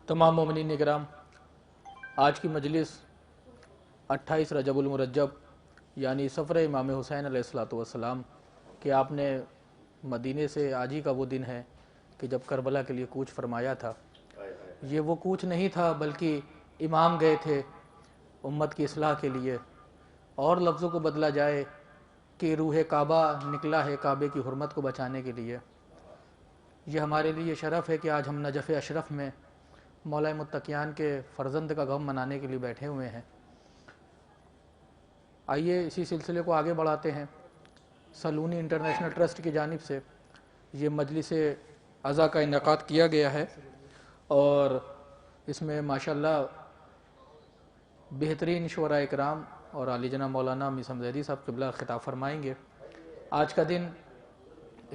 تمام مومنین اکرام، آج کی مجلس 28 رجب المرجب یعنی سفر امام حسین علیہ السلام کہ آپ نے مدینے سے آج ہی کا وہ دن ہے کہ جب کربلا کے لیے کوچ فرمایا تھا۔ یہ وہ کوچ نہیں تھا بلکہ امام گئے تھے امت کی اصلاح کے لیے، اور لفظوں کو بدلا جائے کہ روح کعبہ نکلا ہے کعبے کی حرمت کو بچانے کے لیے۔ یہ ہمارے لیے شرف ہے کہ آج ہم نجف اشرف میں مولا متقیان کے فرزند کا غم منانے کے لیے بیٹھے ہوئے ہیں۔ آئیے اسی سلسلے کو آگے بڑھاتے ہیں۔ سلونی انٹرنیشنل ٹرسٹ کی جانب سے یہ مجلس عزا کا انعقاد کیا گیا ہے، اور اس میں ماشاءاللہ بہترین شعراء اکرام اور عالی جناب مولانا میاں حمزہ صاحب قبلہ خطاب فرمائیں گے۔ آج کا دن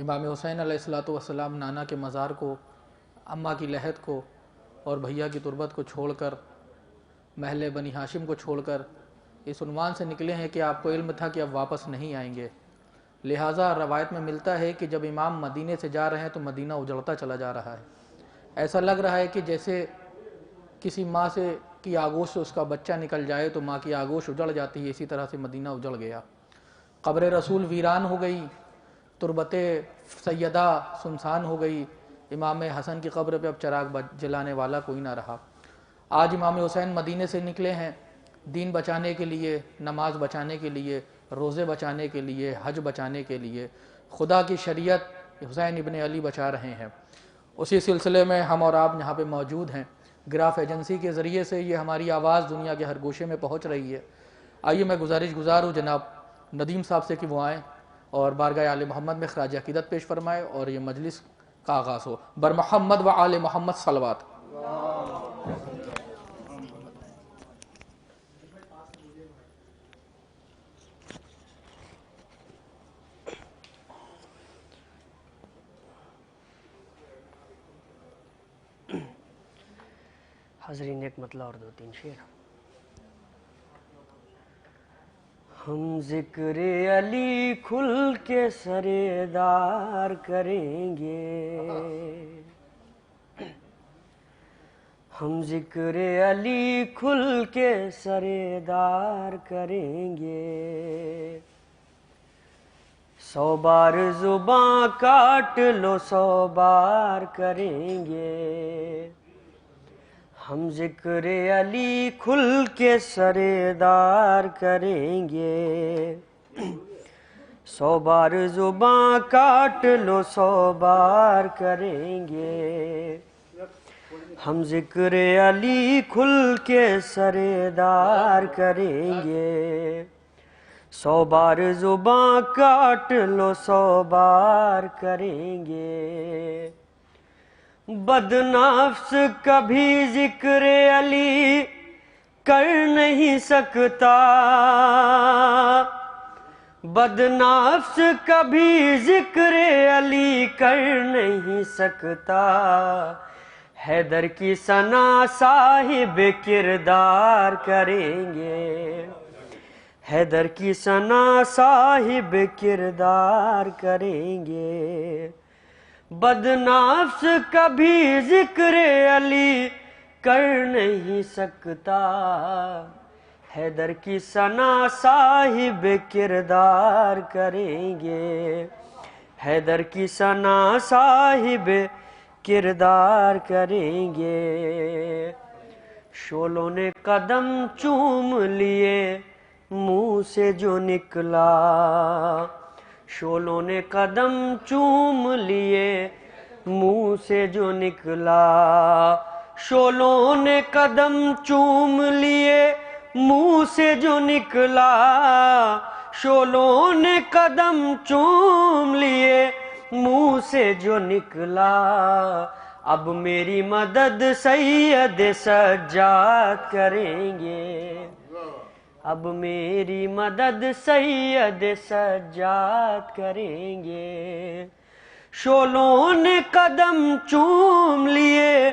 امام حسین علیہ السلام نانا کے مزار کو، اماں کی لحد کو اور بھیا کی تربت کو چھوڑ کر، محل بنی ہاشم کو چھوڑ کر اس عنوان سے نکلے ہیں کہ آپ کو علم تھا کہ اب واپس نہیں آئیں گے۔ لہٰذا روایت میں ملتا ہے کہ جب امام مدینے سے جا رہے ہیں تو مدینہ اجڑتا چلا جا رہا ہے۔ ایسا لگ رہا ہے کہ جیسے کسی ماں سے کی آغوش سے اس کا بچہ نکل جائے تو ماں کی آغوش اجڑ جاتی ہے، اسی طرح سے مدینہ اجڑ گیا۔ قبر رسول ویران ہو گئی، تربت سیدہ سنسان ہو گئی، امام حسن کی قبر پہ اب چراغ جلانے والا کوئی نہ رہا۔ آج امام حسین مدینے سے نکلے ہیں دین بچانے کے لیے، نماز بچانے کے لیے، روزے بچانے کے لیے، حج بچانے کے لیے، خدا کی شریعت حسین ابن علی بچا رہے ہیں۔ اسی سلسلے میں ہم اور آپ یہاں پہ موجود ہیں۔ گراف ایجنسی کے ذریعے سے یہ ہماری آواز دنیا کے ہر گوشے میں پہنچ رہی ہے۔ آئیے میں گزار ہوں جناب ندیم صاحب سے کہ وہ آئیں اور بارگاہ آل محمد میں خراج عقیدت پیش فرمائے اور یہ مجلس کا آغاز ہو۔ بر محمد و آل محمد صلوات۔ حاضرین ایک مطلع اور 2-3 شعر۔ ہم ذکر علی کھل کے سردار کریں گے، ہم ذکر علی کھل کے سردار کریں گے، 100 بار زباں کاٹ لو 100 بار کریں گے، ہم ذکر علی کھل کے سردار کریں گے، 100 بار زباں کاٹ لو 100 بار کریں گے، ہم ذکر علی کھل کے سردار کریں گے، 100 بار زباں کاٹ لو 100 بار کریں گے، بدنفس کبھی ذکر علی کر نہیں سکتا، بدنفس کبھی ذکر علی کر نہیں سکتا، حیدر کی ثنا صاحب کردار کریں گے، حیدر کی ثنا صاحب کردار کریں گے، بدنفس کبھی ذکر علی کر نہیں سکتا، حیدر کی ثنا صاحب کردار کریں گے، حیدر کی ثنا صاحب کردار کریں گے، شعلوں نے قدم چوم لیے منہ سے جو نکلا، شعلوں نے قدم چوم لیے منہ سے جو نکلا، شعلوں نے قدم چوم لیے منہ سے جو نکلا، شعلوں نے قدم چوم لیے منہ سے جو نکلا، اب میری مدد سید سجاد کریں گے، اب میری مدد سید سجاد کریں گے، شعلوں نے قدم چوم لیے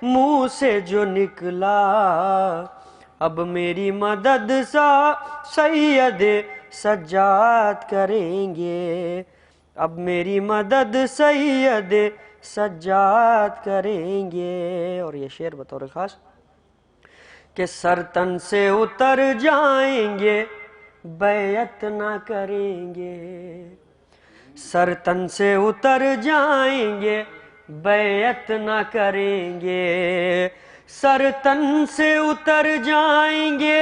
منہ سے جو نکلا، اب میری مدد سید سجاد کریں گے، اب میری مدد سید سجاد کریں گے. اور یہ شعر بطور خاص کہ سر تن سے اتر جائیں گے بیعت نہ کریں گے. سر تن سے اتر جائیں گے بیعت نہ کریں گے. سر تن سے اتر جائیں گے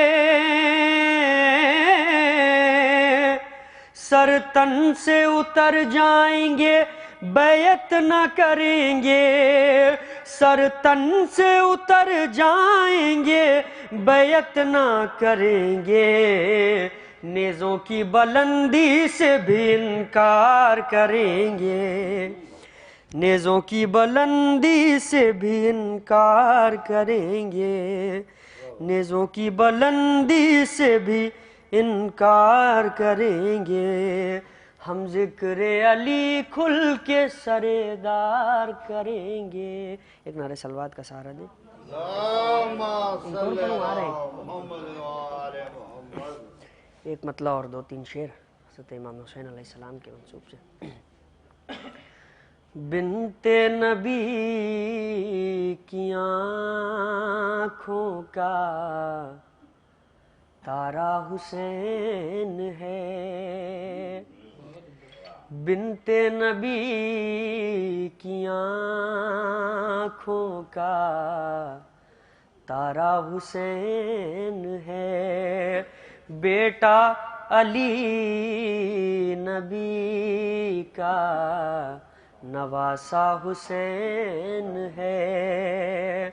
سر تن سے اتر جائیں گے بیعت نہ کریں گے. سر تن سے اتر جائیں گے بیعت نہ کریں گے. نیزوں کی بلندی سے بھی انکار کریں گے. نیزوں کی بلندی سے بھی انکار کریں گے. نیزوں کی بلندی سے بھی انکار کریں گے. ہم ذکر علی کھل کے سردار کریں گے. ایک نعرہ صلوات کا سہارا دیں. ایک مطلع اور دو تین شعر حضرت امام حسین علیہ السلام کے منسوب سے. بنت نبی کی آنکھوں کا تارا حسین ہے. بنت نبی کی آنکھوں کا تارا حسین ہے. بیٹا علی نبی کا نواسا حسین ہے.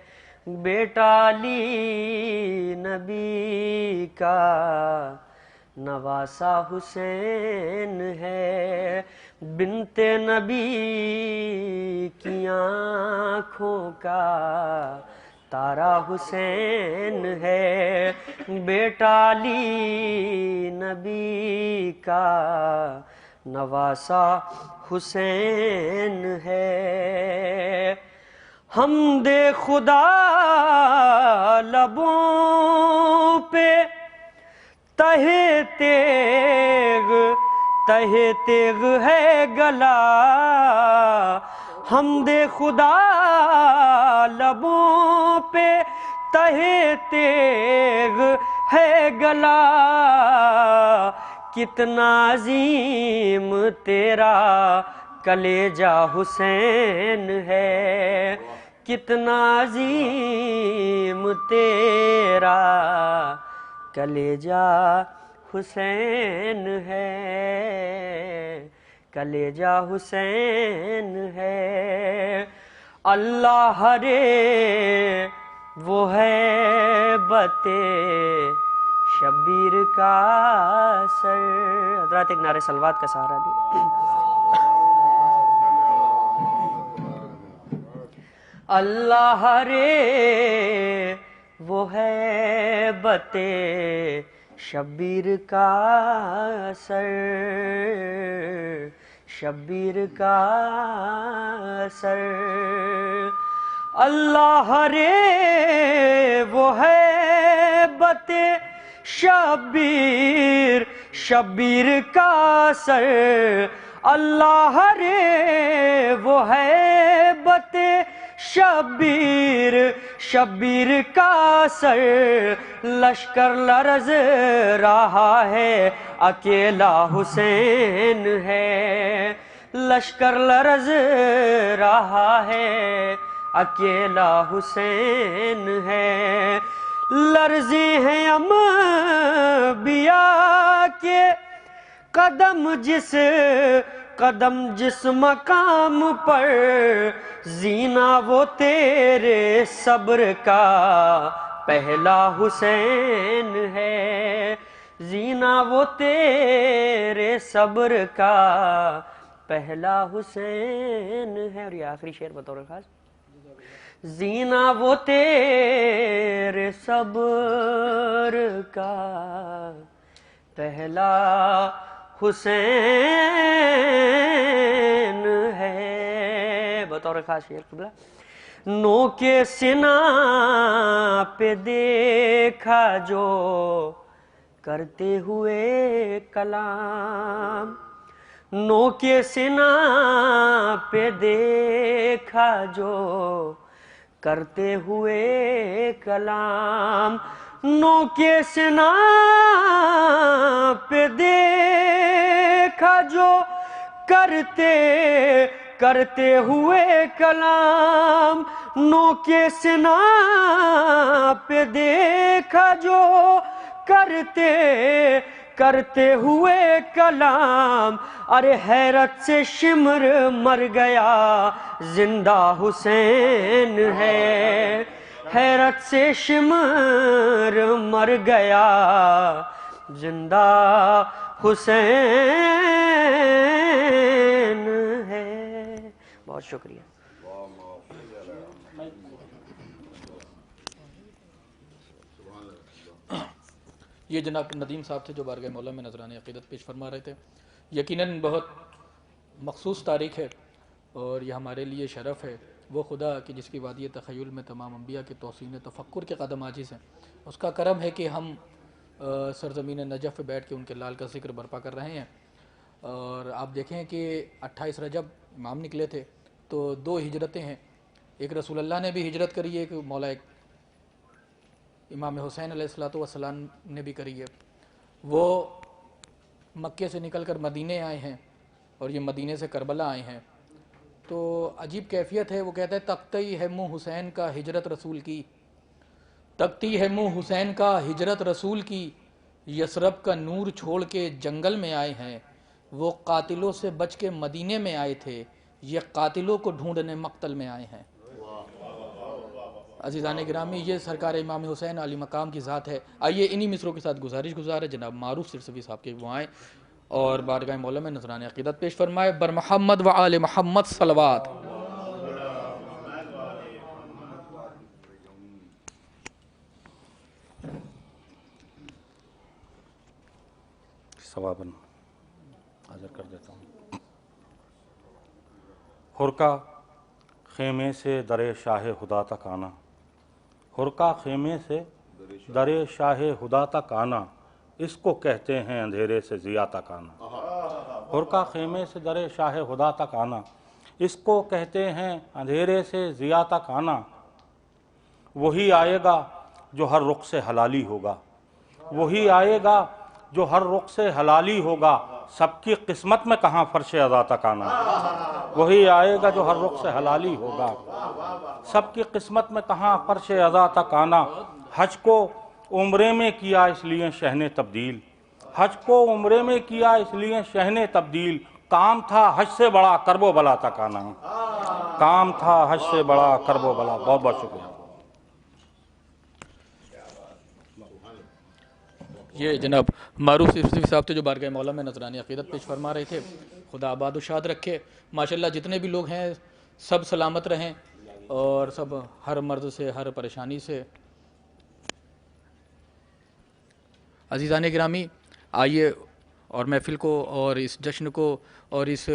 بیٹا علی نبی کا نواسا حسین ہے. بنت نبی کی آنکھوں کا تارا حسین ہے. بیٹا علی نبی کا نواسا حسین ہے. حمد خدا لبوں پہ تہ تیغ ہے گلا. حمد خدا لبوں پہ تہ تیغ ہے گلا. کتنا عظیم تیرا کلیجہ حسین ہے. کتنا عظیم تیرا کلیجہ حسین ہے. کلیجہ حسین ہے. اللہ رے وہ ہے بتے شبیر کا سر. حضرات ایک نعرہ صلوات کا سہارا دی. اللہ رے وہ ہے بتے شبیر کا سر. شبیر کا سر. اللہ رے وہ ہے بتے شبیر کا سر. اللہ رے وہ ہے بتے شبیر کا سر. لشکر لرز رہا ہے اکیلا حسین ہے. لشکر لرز رہا ہے اکیلا حسین ہے. لرزے ہیں انبیاء کے قدم جس مقام پر. زینہ وہ تیرے صبر کا پہلا حسین ہے. زینہ وہ تیرے صبر کا پہلا حسین ہے. اور یہ آخری شعر بطور خاص. زینہ وہ تیرے صبر کا پہلا حسین ہے. بطور خاص شعر قبلہ. نو کے سنا پہ دیکھا جو کرتے ہوئے کلام. نوکے سنا پہ دیکھا جو کرتے ہوئے کلام، نوکے سنا پہ دیکھا جو کرتے ہوئے کلام، نوکے سنا پہ دیکھا جو کرتے ہوئے کلام، ارے حیرت سے شمر مر گیا زندہ حسین ہے، حیرت سے شمر مر گیا زندہ حسین ہے۔ بہت شکریہ۔ یہ جناب ندیم صاحب تھے جو بارگاہ مولا میں نذرانِ عقیدت پیش فرما رہے تھے۔ یقیناً بہت مخصوص تاریخ ہے اور یہ ہمارے لیے شرف ہے۔ وہ خدا کہ جس کی وادی تخیل میں تمام انبیاء کے توسین تفکر کے قدم عاجز ہیں، اس کا کرم ہے کہ ہم سرزمین نجف پہ بیٹھ کے ان کے لال کا ذکر برپا کر رہے ہیں۔ اور آپ دیکھیں کہ 28 رجب امام نکلے تھے تو 2 ہجرتیں ہیں، ایک رسول اللہ نے بھی ہجرت کری ہے، ایک مولا امام حسین علیہ السلام نے بھی کری ہے۔ وہ مکے سے نکل کر مدینے آئے ہیں اور یہ مدینے سے کربلا آئے ہیں، تو عجیب کیفیت ہے۔ وہ کہتا ہے تکتی ہے منہ حسین کا ہجرت رسول کی، تکتی ہے منہ حسین کا ہجرت رسول کی، یثرب کا نور چھوڑ کے جنگل میں آئے ہیں، وہ قاتلوں سے بچ کے مدینے میں آئے تھے، یہ قاتلوں کو ڈھونڈنے مقتل میں آئے ہیں۔ عزیزان گرامی، یہ سرکار امام حسین علی مقام کی ذات ہے۔ آئیے انہی مصروں کے ساتھ گزارش ہے جناب معروف سرسوی صاحب کے وہ آئیں اور بارگاہ مولا میں نذرانِ عقیدت پیش فرمائے۔ بر محمد و آل محمد صلوات۔ ثواباً حاضر کر دیتا ہوں۔ حرکا خیمے سے در شاہ خدا تک آنا، حرکا خیمے سے در شاہ خدا تک آنا، اس کو کہتے ہیں اندھیرے سے ضیاء تک آنا۔ حرکا خیمے سے در شاہ خدا تک آنا، اس کو کہتے ہیں اندھیرے سے ضیاء تک آنا، وہی آئے گا جو ہر رخ سے حلالی ہوگا، وہی آئے گا جو ہر رخ سے حلالی ہوگا، سب کی قسمت میں کہاں فرش عزا تک آنا، وہی آئے گا جو ہر رخ سے حلالی ہوگا، سب کی قسمت میں کہاں فرش عزا تک آنا۔ حج کو عمرے میں کیا اس لیے شہن تبدیل، حج کو عمرے میں کیا اس لیے شہن تبدیل، کام تھا حج سے بڑا کرب و بلا تک آنا، کام تھا حج سے بڑا کرب و بلا۔ بہت بہت شکریہ۔ یہ جناب معروف سرسوی صاحب تھے جو بارگاہ مولا میں نذرانِ عقیدت پیش فرما رہے تھے۔ خدا آباد و شاد رکھے۔ ماشاءاللہ جتنے بھی لوگ ہیں سب سلامت رہیں اور سب ہر مرض سے ہر پریشانی سے۔ عزیزان گرامی، آئیے اور محفل کو اور اس جشن کو اور اس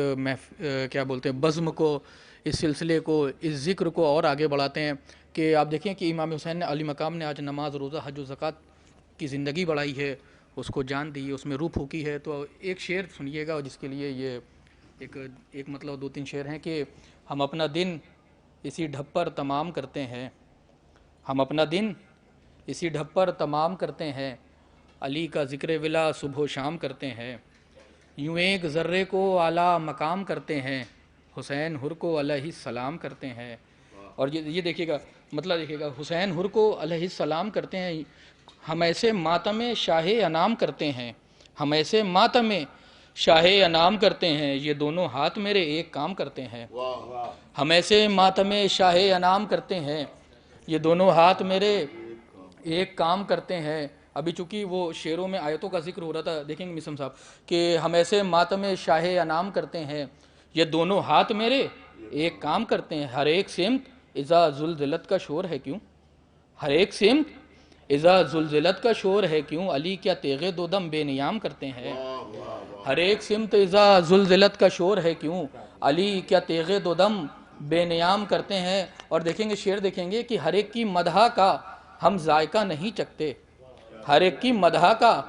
کیا بولتے ہیں بزم کو، اس سلسلے کو، اس ذکر کو اور آگے بڑھاتے ہیں کہ آپ دیکھیں کہ امام حسین نے علی مقام نے آج نماز، روزہ، حج و زکوٰۃ کی زندگی بڑھائی ہے، اس کو جان دی ہے، اس میں روح پھونکی ہے۔ تو ایک شعر سنیے گا جس کے لیے یہ ایک مطلب 2-3 شعر ہیں کہ ہم اپنا دن اسی ڈھب پر تمام کرتے ہیں، ہم اپنا دن اسی ڈھب پر تمام کرتے ہیں، علی کا ذکر ولا صبح و شام کرتے ہیں، یوں ایک ذرے کو اعلیٰ مقام کرتے ہیں، حسین حر کو علیہ السلام کرتے ہیں۔ اور یہ دیکھیے گا مطلب دیکھیے گا، حسین حر کو علیہ السلام کرتے ہیں، ہم ایسے ماتم شاہ انام کرتے ہیں، ہم ایسے ماتم شاہ انام کرتے ہیں، یہ دونوں ہاتھ میرے ایک کام کرتے ہیں، ہم ایسے ماتم شاہ انام کرتے ہیں، یہ دونوں ہاتھ میرے ایک کام کرتے ہیں۔ ابھی چونکہ وہ شعروں میں آیتوں کا ذکر ہو رہا تھا، دیکھیں گے مسلم صاحب کہ ہم ایسے ماتم شاہ انام کرتے ہیں، یہ دونوں ہاتھ میرے ایک کام کرتے ہیں، ہر ایک سمت اذا زلزلت کا شور ہے کیوں، ہر ایک سمت اذا زلزلت کا شور ہے کیوں، علی کیا تیغ دو دم بے نیام کرتے ہیں، ہر ایک سمت اذا زلزلت کا شور ہے کیوں، علی کیا تیغ دو دم بے نیام کرتے ہیں۔ اور دیکھیں گے شعر دیکھیں گے کہ ہر ایک کی مدح کا ہم ذائقہ نہیں چکتے، ہر ایک کی مدح کا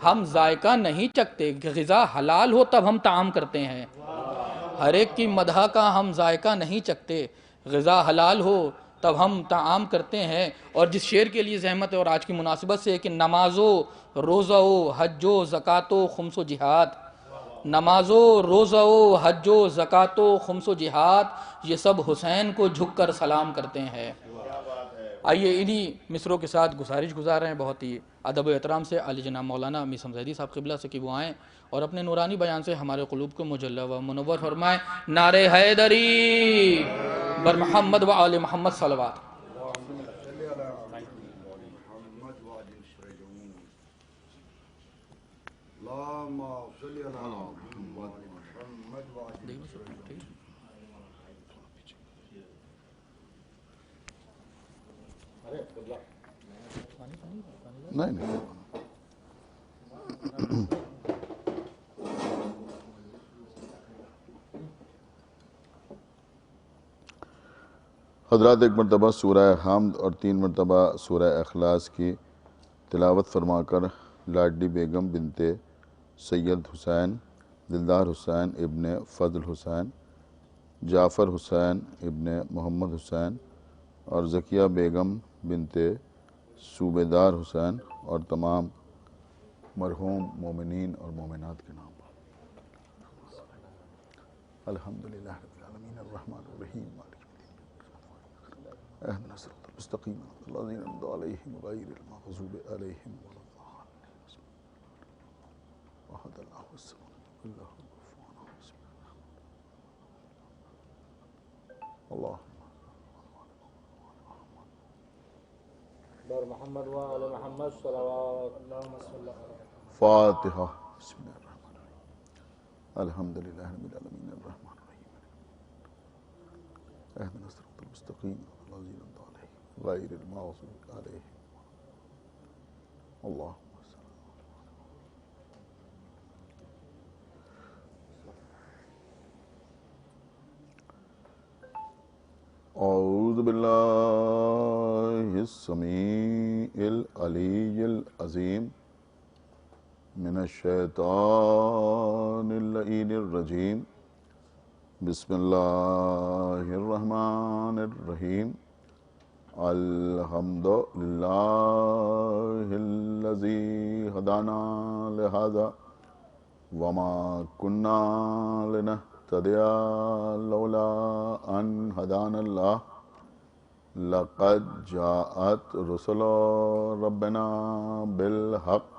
ہم ذائقہ نہیں چکھتے، کہ غذا حلال ہو تب ہم طعام کرتے ہیں۔ ہر ایک کی مدح کا ہم ذائقہ نہیں چکھتے، غذا حلال ہو تب ہم طعام کرتے ہیں۔ اور جس شعر کے لیے زحمت ہے اور آج کی مناسبت سے کہ نمازو روزہ و حج و زکوٰۃ و خمس و جہاد، نماز و روزہ و حج و زکوٰۃ و خمس و جہاد، یہ سب حسین کو جھک کر سلام کرتے ہیں۔ آئیے انہی مصروں کے ساتھ گزارش گزار رہے ہیں بہت ہی ادب و احترام سے علی جناب مولانا میثم زیدی صاحب قبلہ سے کہ وہ آئیں اور اپنے نورانی بیان سے ہمارے قلوب کو مجلی و منور فرمائیں۔ نعرہ حیدری بر محمد و آل محمد صلوات۔ نہیں نہیں حضرات ایک مرتبہ سورہ حمد اور 3 مرتبہ سورہ اخلاص کی تلاوت فرما کر لاڈلی بیگم بنت سید حسین، دلدار حسین ابن فضل حسین، جعفر حسین ابن محمد حسین اور ذکیہ بیگم بنت صوبیدار حسین اور تمام مرحوم مومنین اور مومنات کے نام پر الحمدللہ رب العالمین الرحمن الرحیم مالک یوم الدین اهدنا الصراط المستقیم صراط الذین انعمت علیہم غیر المغضوب علیہم ولا الضالین وحد اللہ الصمد اللہ الغفور اللہ بر محمد و آل محمد صلوات اللہم صلی اللہ علیہ فاتحہ بسم اللہ الرحمن الرحیم الحمدللہ رب العالمین الرحمن الرحیم اهدنا الصراط المستقیم صراط الذین انعمت علیہم غیر المغضوب علیہم اللہم صل اعوذ باللہ السمیع العلی العظیم من الشیطان اللعین الرجیم بسم اللہ الرحمن الرحیم الحمد للہ الذی ہدانا لہذا وما کننا لنہتدی لولا ان ہدانا اللہ لقد جاءت رسل ربنا بالحق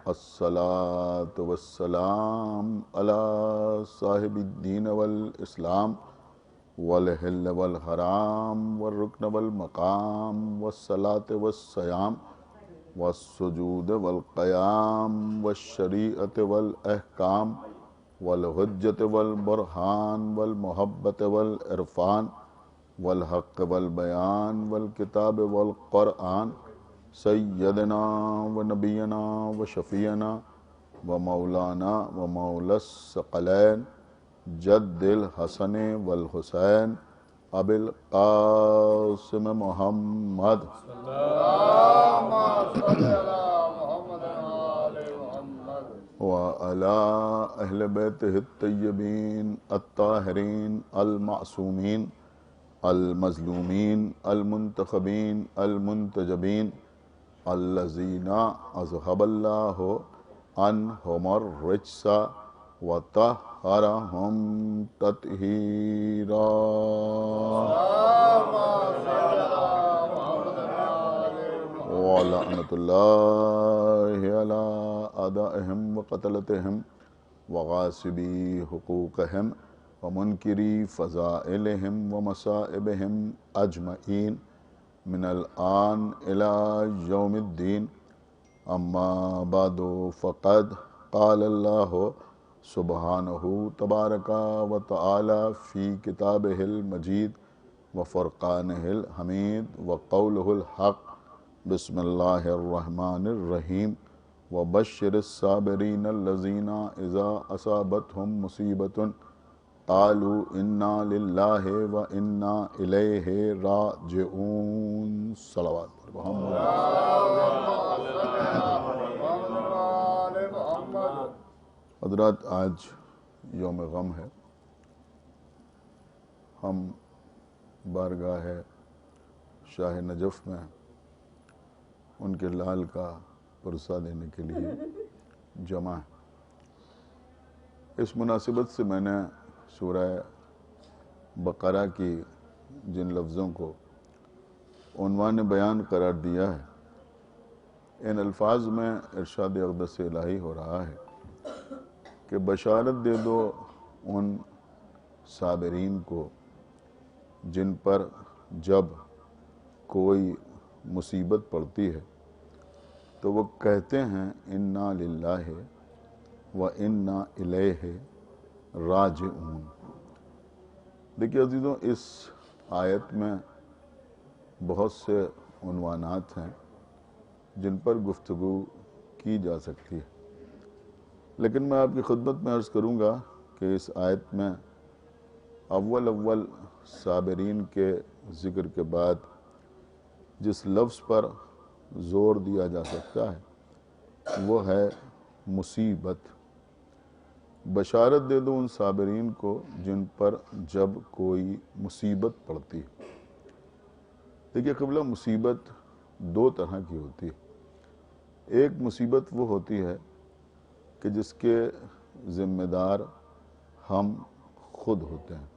الصلاة والسلام على صاحب الدین والاسلام والحل والحرام والرکن والمقام والصلاة والصیام والسجود والقیام والشریعت والاحکام والحجت والبرہان والمحبت والعرفان والحق والبیان والکتاب والقرآن سیدنا و نبینا و شفیعنا و مولانا و مولا الثقلین جد الحسن والحسین ابی القاسم محمد وعلی اہل بیتہ الطیبین الطاہرین المعصومین المظلومین المنتخبین المنتجبین الذین اذہب اللہ عنہم الرجس وطہرہم تطہیرا ولعنۃ اللہ علی اعدائہم وقتلتہم وغاصبی حقوقہم ومنکری فضائلہم ومصائبہم اجمعین من الآن الى یوم الدین اما بعد فقد قال اللہ سبحانہ تبارک و تعالی فی کتابہ المجید وفرقانہ الحمید وقولہ الحق بسم اللہ الرحمن الرحیم وبشر الصابرین الذین اذا اصابتہم مصیبۃ قالوا انا للہ و انا الیہ راجعون صلوات محمد حضرات، آج یوم غم ہے. ہم بارگاہ شاہ نجف میں ان کے لال کا پرسہ دینے کے لیے جمع ہیں. اس مناسبت سے میں نے سورہ بقرہ کی جن لفظوں کو عنوان بیان قرار دیا ہے، ان الفاظ میں ارشاد اقدس الہی ہو رہا ہے کہ بشارت دے دو ان صابرین کو جن پر جب کوئی مصیبت پڑتی ہے تو وہ کہتے ہیں انا للہ و انا الیہ راجعون. دیکھیے عزیزوں، اس آیت میں بہت سے عنوانات ہیں جن پر گفتگو کی جا سکتی ہے، لیکن میں آپ کی خدمت میں عرض کروں گا کہ اس آیت میں اول صابرین کے ذکر کے بعد جس لفظ پر زور دیا جا سکتا ہے وہ ہے مصیبت. بشارت دے دو ان صابرین کو جن پر جب کوئی مصیبت پڑتی ہے. دیکھیے قبلہ، مصیبت دو طرح کی ہوتی ہے. ایک مصیبت وہ ہوتی ہے کہ جس کے ذمہ دار ہم خود ہوتے ہیں،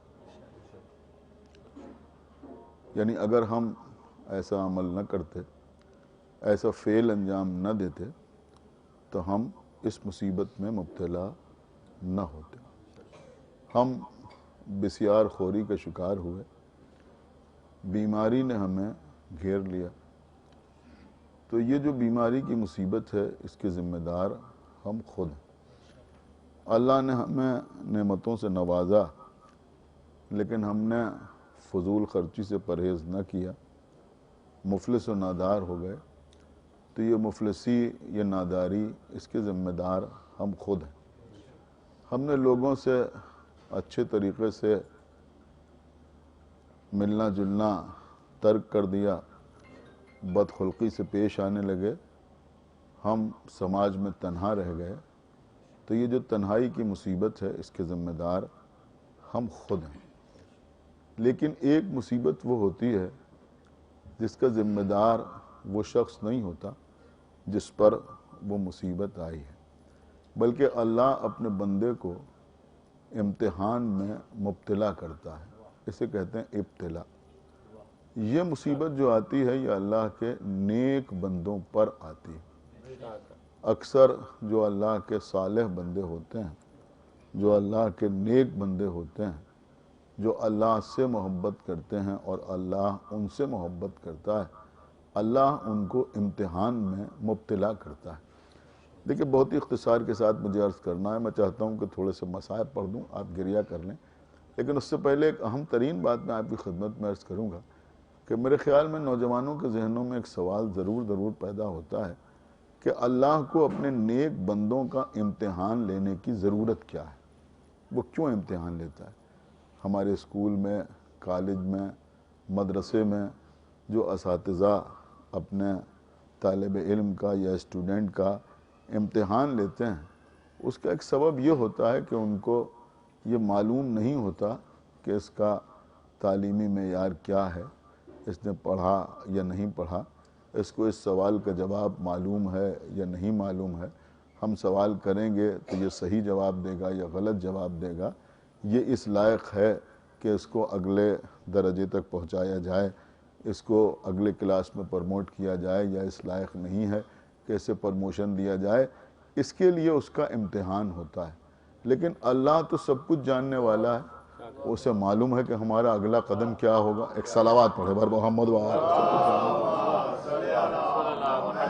یعنی اگر ہم ایسا عمل نہ کرتے، ایسا فعل انجام نہ دیتے تو ہم اس مصیبت میں مبتلا نہ ہوتے. ہم بسیار خوری کا شکار ہوئے، بیماری نے ہمیں گھیر لیا، تو یہ جو بیماری کی مصیبت ہے اس کے ذمہ دار ہم خود ہیں. اللہ نے ہمیں نعمتوں سے نوازا، لیکن ہم نے فضول خرچی سے پرہیز نہ کیا، مفلس و نادار ہو گئے. تو یہ مفلسی، یہ ناداری، اس کے ذمہ دار ہم خود ہیں. ہم نے لوگوں سے اچھے طریقے سے ملنا جلنا ترک کر دیا، بدخلقی سے پیش آنے لگے، ہم سماج میں تنہا رہ گئے. تو یہ جو تنہائی کی مصیبت ہے اس کے ذمہ دار ہم خود ہیں. لیکن ایک مصیبت وہ ہوتی ہے جس کا ذمہ دار وہ شخص نہیں ہوتا جس پر وہ مصیبت آئی ہے، بلکہ اللہ اپنے بندے کو امتحان میں مبتلا کرتا ہے. اسے کہتے ہیں ابتلا. یہ مصیبت جو آتی ہے یہ اللہ کے نیک بندوں پر آتی ہے. اکثر جو اللہ کے صالح بندے ہوتے ہیں، جو اللہ کے نیک بندے ہوتے ہیں، جو اللہ سے محبت کرتے ہیں اور اللہ ان سے محبت کرتا ہے، اللہ ان کو امتحان میں مبتلا کرتا ہے. دیکھیں، بہت ہی اختصار کے ساتھ مجھے عرض کرنا ہے. میں چاہتا ہوں کہ تھوڑے سے مصائب پڑھ دوں، آپ گریہ کر لیں، لیکن اس سے پہلے ایک اہم ترین بات میں آپ کی خدمت میں عرض کروں گا کہ میرے خیال میں نوجوانوں کے ذہنوں میں ایک سوال ضرور پیدا ہوتا ہے کہ اللہ کو اپنے نیک بندوں کا امتحان لینے کی ضرورت کیا ہے؟ وہ کیوں امتحان لیتا ہے؟ ہمارے اسکول میں، کالج میں، مدرسے میں جو اساتذہ اپنے طالب علم کا یا اسٹوڈنٹ کا امتحان لیتے ہیں، اس کا ایک سبب یہ ہوتا ہے کہ ان کو یہ معلوم نہیں ہوتا کہ اس کا تعلیمی معیار کیا ہے، اس نے پڑھا یا نہیں پڑھا، اس کو اس سوال کا جواب معلوم ہے یا نہیں معلوم ہے. ہم سوال کریں گے تو یہ صحیح جواب دے گا یا غلط جواب دے گا، یہ اس لائق ہے کہ اس کو اگلے درجے تک پہنچایا جائے، اس کو اگلے کلاس میں پروموٹ کیا جائے، یا اس لائق نہیں ہے کہ اسے پروموشن دیا جائے. اس کے لیے اس کا امتحان ہوتا ہے. لیکن اللہ تو سب کچھ جاننے والا ہے، اسے معلوم ہے کہ ہمارا اگلا قدم کیا ہوگا. ایک صلوات پڑھے بر محمد و آل.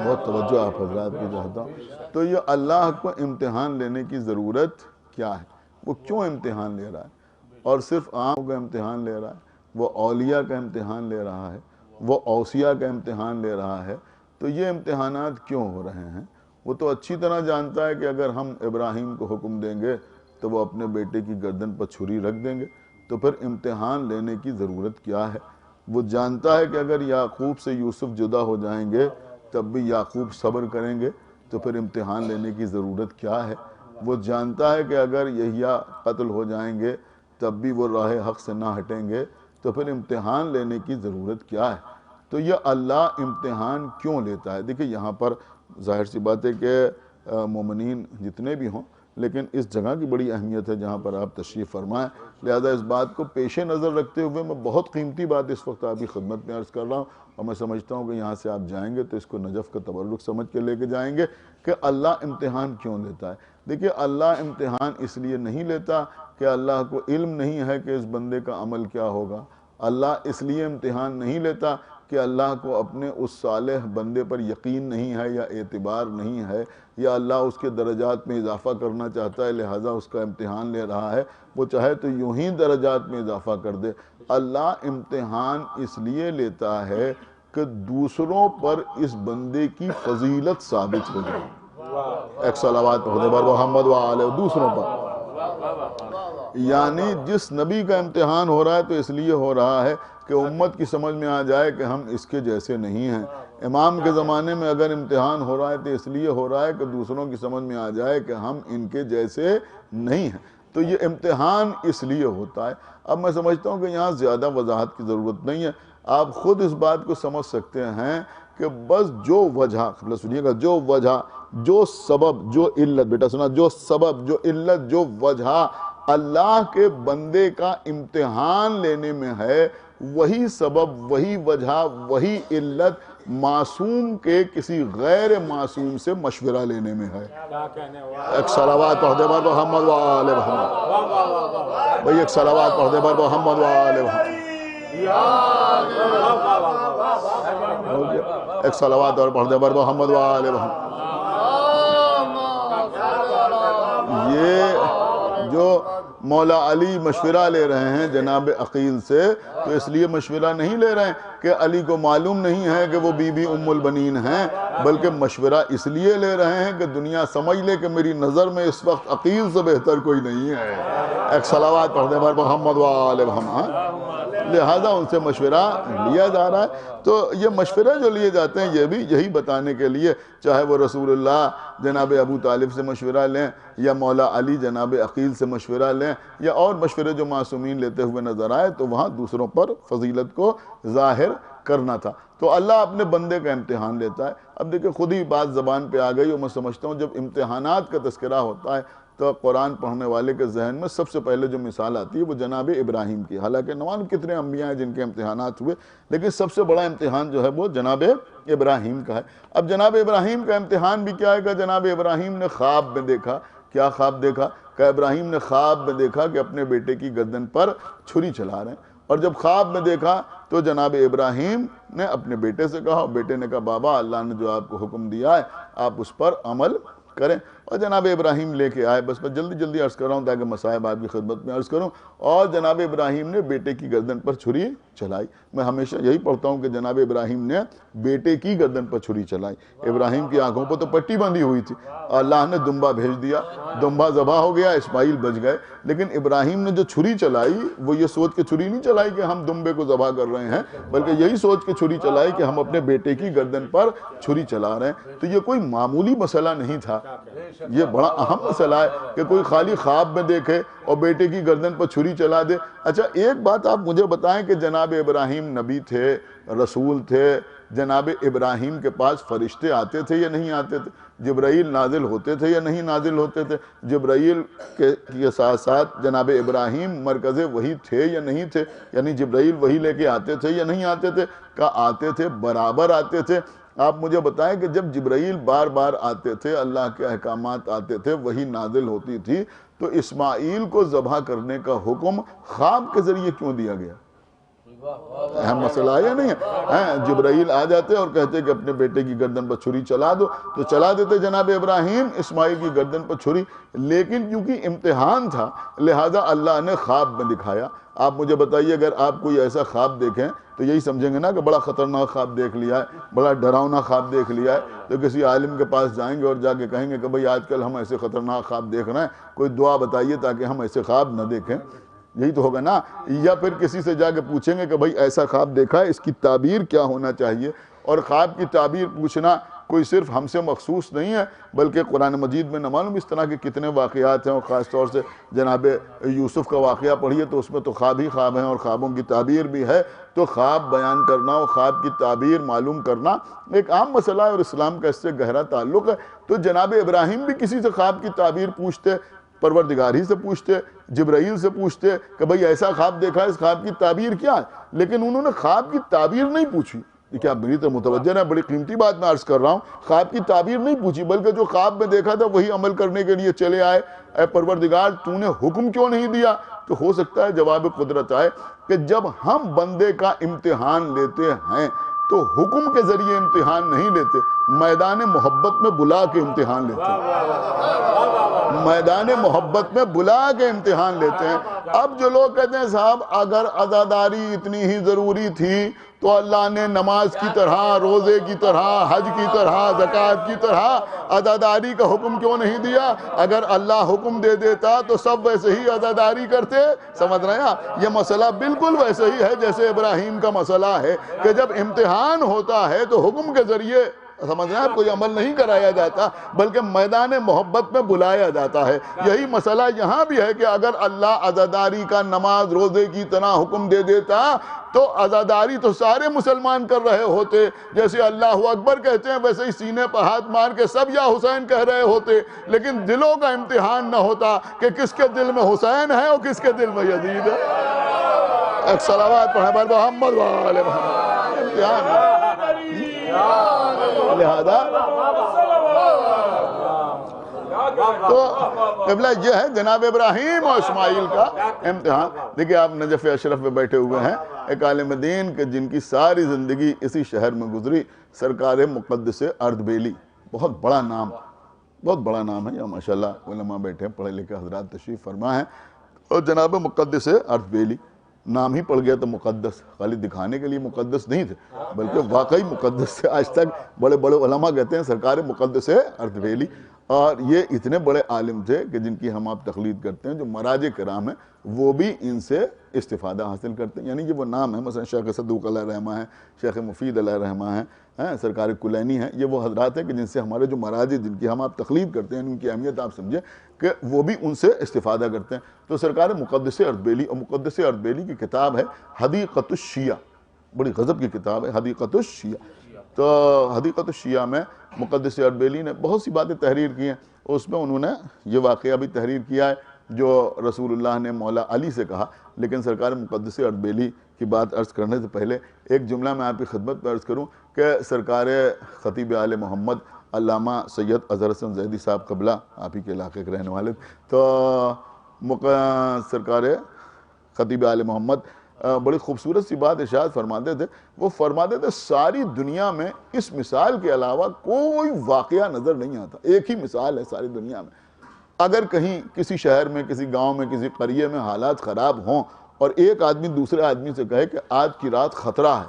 بہت توجہ آپ حضرات کی چاہتا ہوں. تو یہ اللہ کو امتحان لینے کی ضرورت کیا ہے؟ وہ کیوں امتحان لے رہا ہے؟ اور صرف عام کا امتحان لے رہا ہے؟ وہ اولیاء کا امتحان لے رہا ہے، وہ اوصیاء کا امتحان لے رہا ہے. تو یہ امتحانات کیوں ہو رہے ہیں؟ وہ تو اچھی طرح جانتا ہے کہ اگر ہم ابراہیم کو حکم دیں گے تو وہ اپنے بیٹے کی گردن پر چھری رکھ دیں گے. تو پھر امتحان لینے کی ضرورت کیا ہے؟ وہ جانتا ہے کہ اگر یعقوب سے یوسف جدا ہو جائیں گے تب بھی یعقوب صبر کریں گے، تو پھر امتحان لینے کی ضرورت کیا ہے؟ وہ جانتا ہے کہ اگر یحییٰ قتل ہو جائیں گے تب بھی وہ راہ حق سے نہ ہٹیں گے، تو پھر امتحان لینے کی ضرورت کیا ہے؟ تو یہ اللہ امتحان کیوں لیتا ہے؟ دیکھیں یہاں پر ظاہر سی بات ہے کہ مومنین جتنے بھی ہوں، لیکن اس جگہ کی بڑی اہمیت ہے جہاں پر آپ تشریف فرمائیں، لہذا اس بات کو پیش نظر رکھتے ہوئے میں بہت قیمتی بات اس وقت آپ کی خدمت میں عرض کر رہا ہوں، اور میں سمجھتا ہوں کہ یہاں سے آپ جائیں گے تو اس کو نجف کا تبرک سمجھ کے لے کے جائیں گے کہ اللہ امتحان کیوں لیتا ہے۔ دیکھیے اللہ امتحان اس لیے نہیں لیتا کہ اللہ کو علم نہیں ہے کہ اس بندے کا عمل کیا ہوگا، اللہ اس لیے امتحان نہیں لیتا کہ اللہ کو اپنے اس صالح بندے پر یقین نہیں ہے یا اعتبار نہیں ہے، یا اللہ اس کے درجات میں اضافہ کرنا چاہتا ہے لہٰذا اس کا امتحان لے رہا ہے، وہ چاہے تو یوں ہی درجات میں اضافہ کر دے۔ اللہ امتحان اس لیے لیتا ہے کہ دوسروں پر اس بندے کی فضیلت ثابت ہو جائے۔ ایک صلوات پڑھ دے بر محمد وآلہ، دوسروں پر، یعنی جس نبی کا امتحان ہو رہا ہے تو اس لیے ہو رہا ہے کہ امت کی سمجھ میں آ جائے کہ ہم اس کے جیسے نہیں ہیں۔ امام کے زمانے میں اگر امتحان ہو رہا ہے تو اس لیے ہو رہا ہے کہ دوسروں کی سمجھ میں آ جائے کہ ہم ان کے جیسے نہیں ہیں، تو یہ امتحان اس لیے ہوتا ہے۔ اب میں سمجھتا ہوں کہ یہاں زیادہ وضاحت کی ضرورت نہیں ہے، آپ خود اس بات کو سمجھ سکتے ہیں کہ بس جو وجہ، سنیے گا، جو وجہ، جو سبب، جو علت، بیٹا سنا، جو سبب، جو علت، جو وجہ اللہ کے بندے کا امتحان لینے میں ہے، وہی سبب، وہی وجہ، وہی علت معصوم کے کسی غیر معصوم سے مشورہ لینے میں ہے۔ ایک صلوات پڑھ دے بر محمد وآلہ محمد، بھئی ایک صلوات پڑھ دے بر محمد وآلہ محمد، ایک صلوات اور پڑھ دے بر محمد وآلہ محمد۔ یہ جو مولا علی مشورہ لے رہے ہیں جناب عقیل سے، تو اس لیے مشورہ نہیں لے رہے ہیں کہ علی کو معلوم نہیں ہے کہ وہ بی بی ام البنین ہیں، بلکہ مشورہ اس لیے لے رہے ہیں کہ دنیا سمجھ لے کہ میری نظر میں اس وقت عقیل سے بہتر کوئی نہیں ہے۔ ایک صلوات پڑھ دے بر محمد وآلہ محمد، لہذا ان سے مشورہ لیا جا رہا ہے۔ تو یہ مشورہ جو لیے جاتے ہیں یہ بھی یہی بتانے کے لیے، چاہے وہ رسول اللہ جناب ابو طالب سے مشورہ لیں، یا مولا علی جناب عقیل سے مشورہ لیں، یا اور مشورے جو معصومین لیتے ہوئے نظر آئے، تو وہاں دوسروں پر فضیلت کو ظاہر کرنا تھا۔ تو اللہ اپنے بندے کا امتحان لیتا ہے۔ اب دیکھیں خود ہی بات زبان پہ آ گئی، اور میں سمجھتا ہوں جب امتحانات کا تذکرہ ہوتا ہے تو قرآن پڑھنے والے کے ذہن میں سب سے پہلے جو مثال آتی ہے وہ جناب ابراہیم کی، حالانکہ نوان کتنے انبیاء ہیں جن کے امتحانات ہوئے، لیکن سب سے بڑا امتحان جو ہے وہ جناب ابراہیم کا ہے۔ اب جناب ابراہیم کا امتحان بھی کیا ہے کہ جناب ابراہیم نے خواب میں دیکھا، کیا خواب دیکھا کہ ابراہیم نے خواب میں دیکھا کہ اپنے بیٹے کی گردن پر چھری چلا رہے ہیں، اور جب خواب میں دیکھا تو جناب ابراہیم نے اپنے بیٹے سے کہا، اور بیٹے نے کہا بابا اللہ نے جو آپ کو حکم دیا ہے آپ اس پر عمل کریں، اور جناب ابراہیم لے کے آئے۔ بس میں جلدی جلدی عرض کر رہا ہوں تاکہ مصائب آپ کی خدمت میں عرض کروں، اور جناب ابراہیم نے بیٹے کی گردن پر چھری چلائی۔ میں ہمیشہ یہی پڑھتا ہوں کہ جناب ابراہیم نے بیٹے کی گردن پر چھری چلائی۔ ابراہیم کی آنکھوں پر تو پٹی بندھی ہوئی تھی، اللہ نے دمبا بھیج دیا، دمبا ذبح ہو گیا، اسماعیل بچ گئے، لیکن ابراہیم نے جو چھری چلائی وہ یہ سوچ کے چھری نہیں چلائی کہ ہم دمبے کو ذبح کر رہے ہیں، بلکہ یہی سوچ کے چھری چلائی کہ ہم اپنے بیٹے کی گردن پر چھری چلا رہے ہیں۔ تو یہ کوئی معمولی مسئلہ نہیں تھا، یہ بڑا اہم مسئلہ ہے کہ کوئی خالی خواب میں دیکھے اور بیٹے کی گردن پر چھری چلا دے۔ اچھا ایک بات آپ مجھے بتائیں کہ جناب ابراہیم نبی تھے، رسول تھے، جناب ابراہیم کے پاس فرشتے آتے تھے یا نہیں آتے تھے؟ جبرائیل نازل ہوتے تھے یا نہیں نازل ہوتے تھے؟ جبرائیل کے ساتھ ساتھ جناب ابراہیم مرکز وحی تھے یا نہیں تھے؟ یعنی جبرائیل وحی لے کے آتے تھے یا نہیں آتے تھے؟ کہا آتے تھے، برابر آتے تھے۔ آپ مجھے بتائیں کہ جب جبرائیل بار بار آتے تھے، اللہ کے احکامات آتے تھے، وحی نازل ہوتی تھی، تو اسماعیل کو ذبح کرنے کا حکم خواب کے ذریعے کیوں دیا گیا؟ اہم مسئلہ ہے یا نہیں ہے؟ جبرائیل آ جاتے اور کہتے کہ اپنے بیٹے کی گردن پر چھری چلا دو، تو چلا دیتے جناب ابراہیم اسماعیل کی گردن پر چھری، لیکن کیونکہ امتحان تھا لہذا اللہ نے خواب میں دکھایا۔ آپ مجھے بتائیے اگر آپ کوئی ایسا خواب دیکھیں تو یہی سمجھیں گے نا کہ بڑا خطرناک خواب دیکھ لیا ہے، بڑا ڈراؤنا خواب دیکھ لیا ہے، تو کسی عالم کے پاس جائیں گے اور جا کے کہیں گے کہ بھئی آج کل ہم ایسے خطرناک خواب دیکھ رہے ہیں، کوئی دعا بتائیے تاکہ ہم ایسے خواب نہ دیکھیں، یہی تو ہوگا نا؟ یا پھر کسی سے جا کے پوچھیں گے کہ بھئی ایسا خواب دیکھا ہے، اس کی تعبیر کیا ہونا چاہیے؟ اور خواب کی تعبیر پوچھنا کوئی صرف ہم سے مخصوص نہیں ہے، بلکہ قرآن مجید میں نہ معلوم اس طرح کے کتنے واقعات ہیں، اور خاص طور سے جناب یوسف کا واقعہ پڑھیے تو اس میں تو خواب ہی خواب ہیں اور خوابوں کی تعبیر بھی ہے، تو خواب بیان کرنا اور خواب کی تعبیر معلوم کرنا ایک عام مسئلہ ہے اور اسلام کا اس سے گہرا تعلق ہے۔ تو جناب ابراہیم بھی کسی سے خواب کی تعبیر پوچھتے، پروردگار ہی سے پوچھتے، جبرائیل سے پوچھتے کہ بھئی ایسا خواب دیکھا ہے، اس خواب کی تعبیر کیا ہے، لیکن انہوں نے خواب کی تعبیر نہیں پوچھی۔ دیکھیں آپ میری طرف متوجہ ہیں، بڑی قیمتی بات میں عرض کر رہا ہوں، خواب کی تعبیر نہیں پوچھی، بلکہ جو خواب میں دیکھا تھا وہی عمل کرنے کے لیے چلے آئے۔ اے پروردگار تو نے حکم کیوں نہیں دیا؟ تو ہو سکتا ہے جواب قدرت آئے کہ جب ہم بندے کا امتحان لیتے ہیں تو حکم کے ذریعے امتحان نہیں لیتے، میدان محبت میں بلا کے امتحان لیتے ہیں، میدان محبت میں بلا کے امتحان لیتے ہیں۔ اب جو لوگ کہتے ہیں صاحب اگر عزاداری اتنی ہی ضروری تھی تو اللہ نے نماز کی طرح، روزے کی طرح، حج کی طرح، زکوٰۃ کی طرح عزاداری کا حکم کیوں نہیں دیا؟ اگر اللہ حکم دے دیتا تو سب ویسے ہی عزاداری کرتے۔ سمجھ رہے ہیں؟ یہ مسئلہ بالکل ویسے ہی ہے جیسے ابراہیم کا مسئلہ ہے کہ جب امتحان ہوتا ہے تو حکم کے ذریعے، سمجھ رہے ہیں، کوئی عمل نہیں کرایا جاتا بلکہ میدان محبت میں بلایا جاتا ہے۔ یہی مسئلہ یہاں بھی ہے کہ اگر اللہ عزاداری کا نماز روزے کی طرح حکم دے دیتا تو عزاداری تو سارے مسلمان کر رہے ہوتے، جیسے اللہ اکبر کہتے ہیں ویسے ہی سینے پر ہاتھ مار کے سب یا حسین کہہ رہے ہوتے، لیکن دلوں کا امتحان نہ ہوتا کہ کس کے دل میں حسین ہے اور کس کے دل میں یزید ہے۔ ایک صلوات پڑھیں بر محمد وآل محمد، امتحان ہے۔ لہذا تو قبلہ یہ ہے جناب ابراہیم اور اسماعیل کا امتحان۔ دیکھیں آپ نجف اشرف میں بیٹھے ہوئے ہیں، ایک عالم دین کہ جن کی ساری زندگی اسی شہر میں گزری، سرکار مقدس اردبیلی، بہت بڑا نام، بہت بڑا نام ہے، یا ماشاءاللہ علماء بیٹھے ہیں، پڑھے لکھے حضرات تشریف فرما ہیں، اور جناب مقدس اردبیلی نام ہی پڑ گیا تو مقدس، خالی دکھانے کے لیے مقدس نہیں تھے بلکہ واقعی مقدس سے آج تک بڑے بڑے علماء کہتے ہیں سرکار مقدس اردبیلی، اور یہ اتنے بڑے عالم تھے کہ جن کی ہم آپ تقلید کرتے ہیں، جو مراج کرام ہیں وہ بھی ان سے استفادہ حاصل کرتے ہیں، یعنی یہ وہ نام ہے، مثلا شیخ صدوق علیہ رحمہ ہیں، شیخ مفید علیہ رحمہ ہیں، سرکار کلینی ہیں، یہ وہ حضرات ہیں کہ جن سے ہمارے جو مراج جن کی ہم آپ تقلید کرتے ہیں، ان کی اہمیت آپ سمجھیں کہ وہ بھی ان سے استفادہ کرتے ہیں۔ تو سرکار مقدس اردبیلی، اور مقدس اردبیلی کی کتاب ہے حدیقۃ الشیعہ، بڑی غضب کی کتاب ہے حدیقۃ الشیعہ۔ تو حدیقۃ الشیعہ میں مقدس اردبیلی نے بہت سی باتیں تحریر کی ہیں، اس میں انہوں نے یہ واقعہ بھی تحریر کیا ہے جو رسول اللہ نے مولا علی سے کہا، لیکن سرکار مقدس اردبیلی کی بات عرض کرنے سے پہلے ایک جملہ میں آپ کی خدمت میں عرض کروں کہ سرکار خطیب آل محمد علامہ سید اظہر حسن زیدی صاحب قبلہ، آپ ہی کے علاقے کے رہنے والے، تو سرکار خطیب آل محمد بڑی خوبصورت سی بات ارشاد فرماتے تھے، وہ فرماتے تھے ساری دنیا میں اس مثال کے علاوہ کوئی واقعہ نظر نہیں آتا، ایک ہی مثال ہے ساری دنیا میں، اگر کہیں کسی شہر میں، کسی گاؤں میں، کسی قریے میں حالات خراب ہوں اور ایک آدمی دوسرے آدمی سے کہے کہ آج کی رات خطرہ ہے،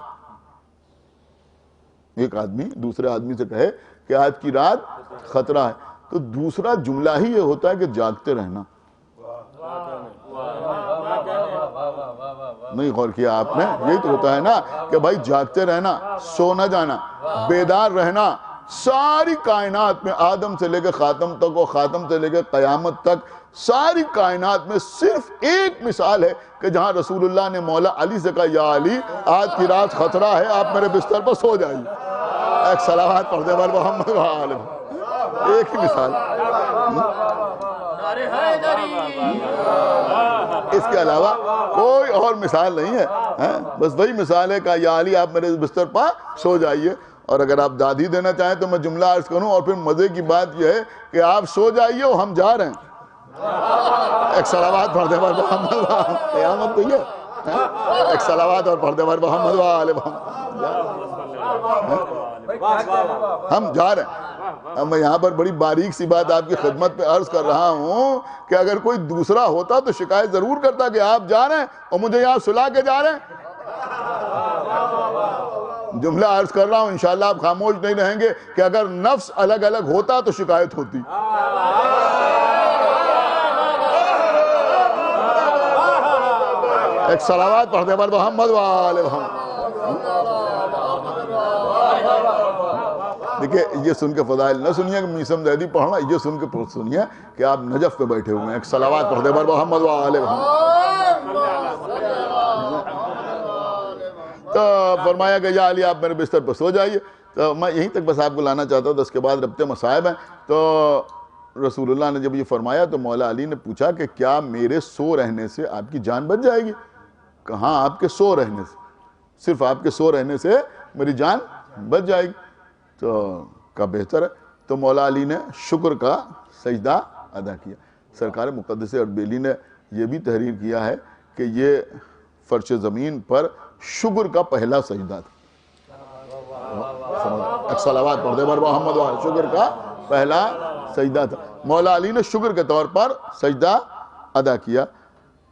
ایک آدمی دوسرے آدمی سے کہے کہ آج کی رات خطرہ ہے، تو دوسرا جملہ ہی یہ ہوتا ہے کہ جاگتے رہنا۔ نہیں غور کیا آپ نے؟ یہی تو ہوتا ہے نا کہ بھائی جاگتے رہنا، سو نہ جانا، بیدار رہنا۔ ساری کائنات میں آدم سے لے کے خاتم تک اور خاتم سے لے کے قیامت تک ساری کائنات میں صرف ایک مثال ہے کہ جہاں رسول اللہ نے مولا علی سے کہا یا علی آج کی رات خطرہ ہے، آپ میرے بستر پر سو جائیے۔ ایک صلوات پڑھ دے بر محمد وآلہ، ایک ہی مثال، اس کے علاوہ کوئی اور مثال نہیں ہے، بس وہی مثال ہے کہ یا علی آپ میرے بستر پر سو جائیے۔ اور اگر آپ دادی دینا چاہیں تو میں جملہ عرض کروں، اور پھر مزے کی بات یہ ہے کہ آپ سو جائیے اور ہم جا رہے ہیں۔ ایک صلوات پڑھ دے بر محمد، قیامت تو یہ، ایک صلوات اور پڑھ دے بر محمد وآلہ محمد، ہم جا رہے ہیں۔ اب میں یہاں پر بڑی باریک سی بات آپ کی خدمت پہ عرض کر رہا ہوں کہ اگر کوئی دوسرا ہوتا تو شکایت ضرور کرتا کہ آپ جا رہے ہیں اور مجھے یہاں سلا کے جا رہے ہیں۔ جملہ عرض کر رہا ہوں، انشاءاللہ آپ خاموش نہیں رہیں گے کہ اگر نفس الگ الگ ہوتا تو شکایت ہوتی۔ ایک صلوات پڑھ دے بر محمد وآلہ محمد۔ دیکھیں یہ سن کے فضائل نہ سنیے کہ میثم زیدی پڑھنا، یہ سن کے سنیے کہ آپ نجف پہ بیٹھے ہوئے ہیں. ایک صلوات پڑھ دے بر محمد و آل محمد. تو فرمایا کہ یا علی آپ میرے بستر پر سو جائیے. تو میں یہیں تک بس آپ کو لانا چاہتا ہوں، تو اس کے بعد ربط مصائب ہیں. تو رسول اللہ نے جب یہ فرمایا تو مولا علی نے پوچھا کہ کیا میرے سو رہنے سے آپ کی جان بچ جائے گی؟ کہاں آپ کے سو رہنے سے، صرف آپ کے سو رہنے سے میری جان بچ جائے گی. تو کہا بہتر ہے. تو مولا علی نے شکر کا سجدہ ادا کیا. سرکار مقدس اردبیلی نے یہ بھی تحریر کیا ہے کہ یہ فرش زمین پر شکر کا پہلا سجدہ تھا. صلوات پڑھ دے بر محمد و شکر کا پہلا سجدہ تھا. مولا علی نے شکر کے طور پر سجدہ ادا کیا.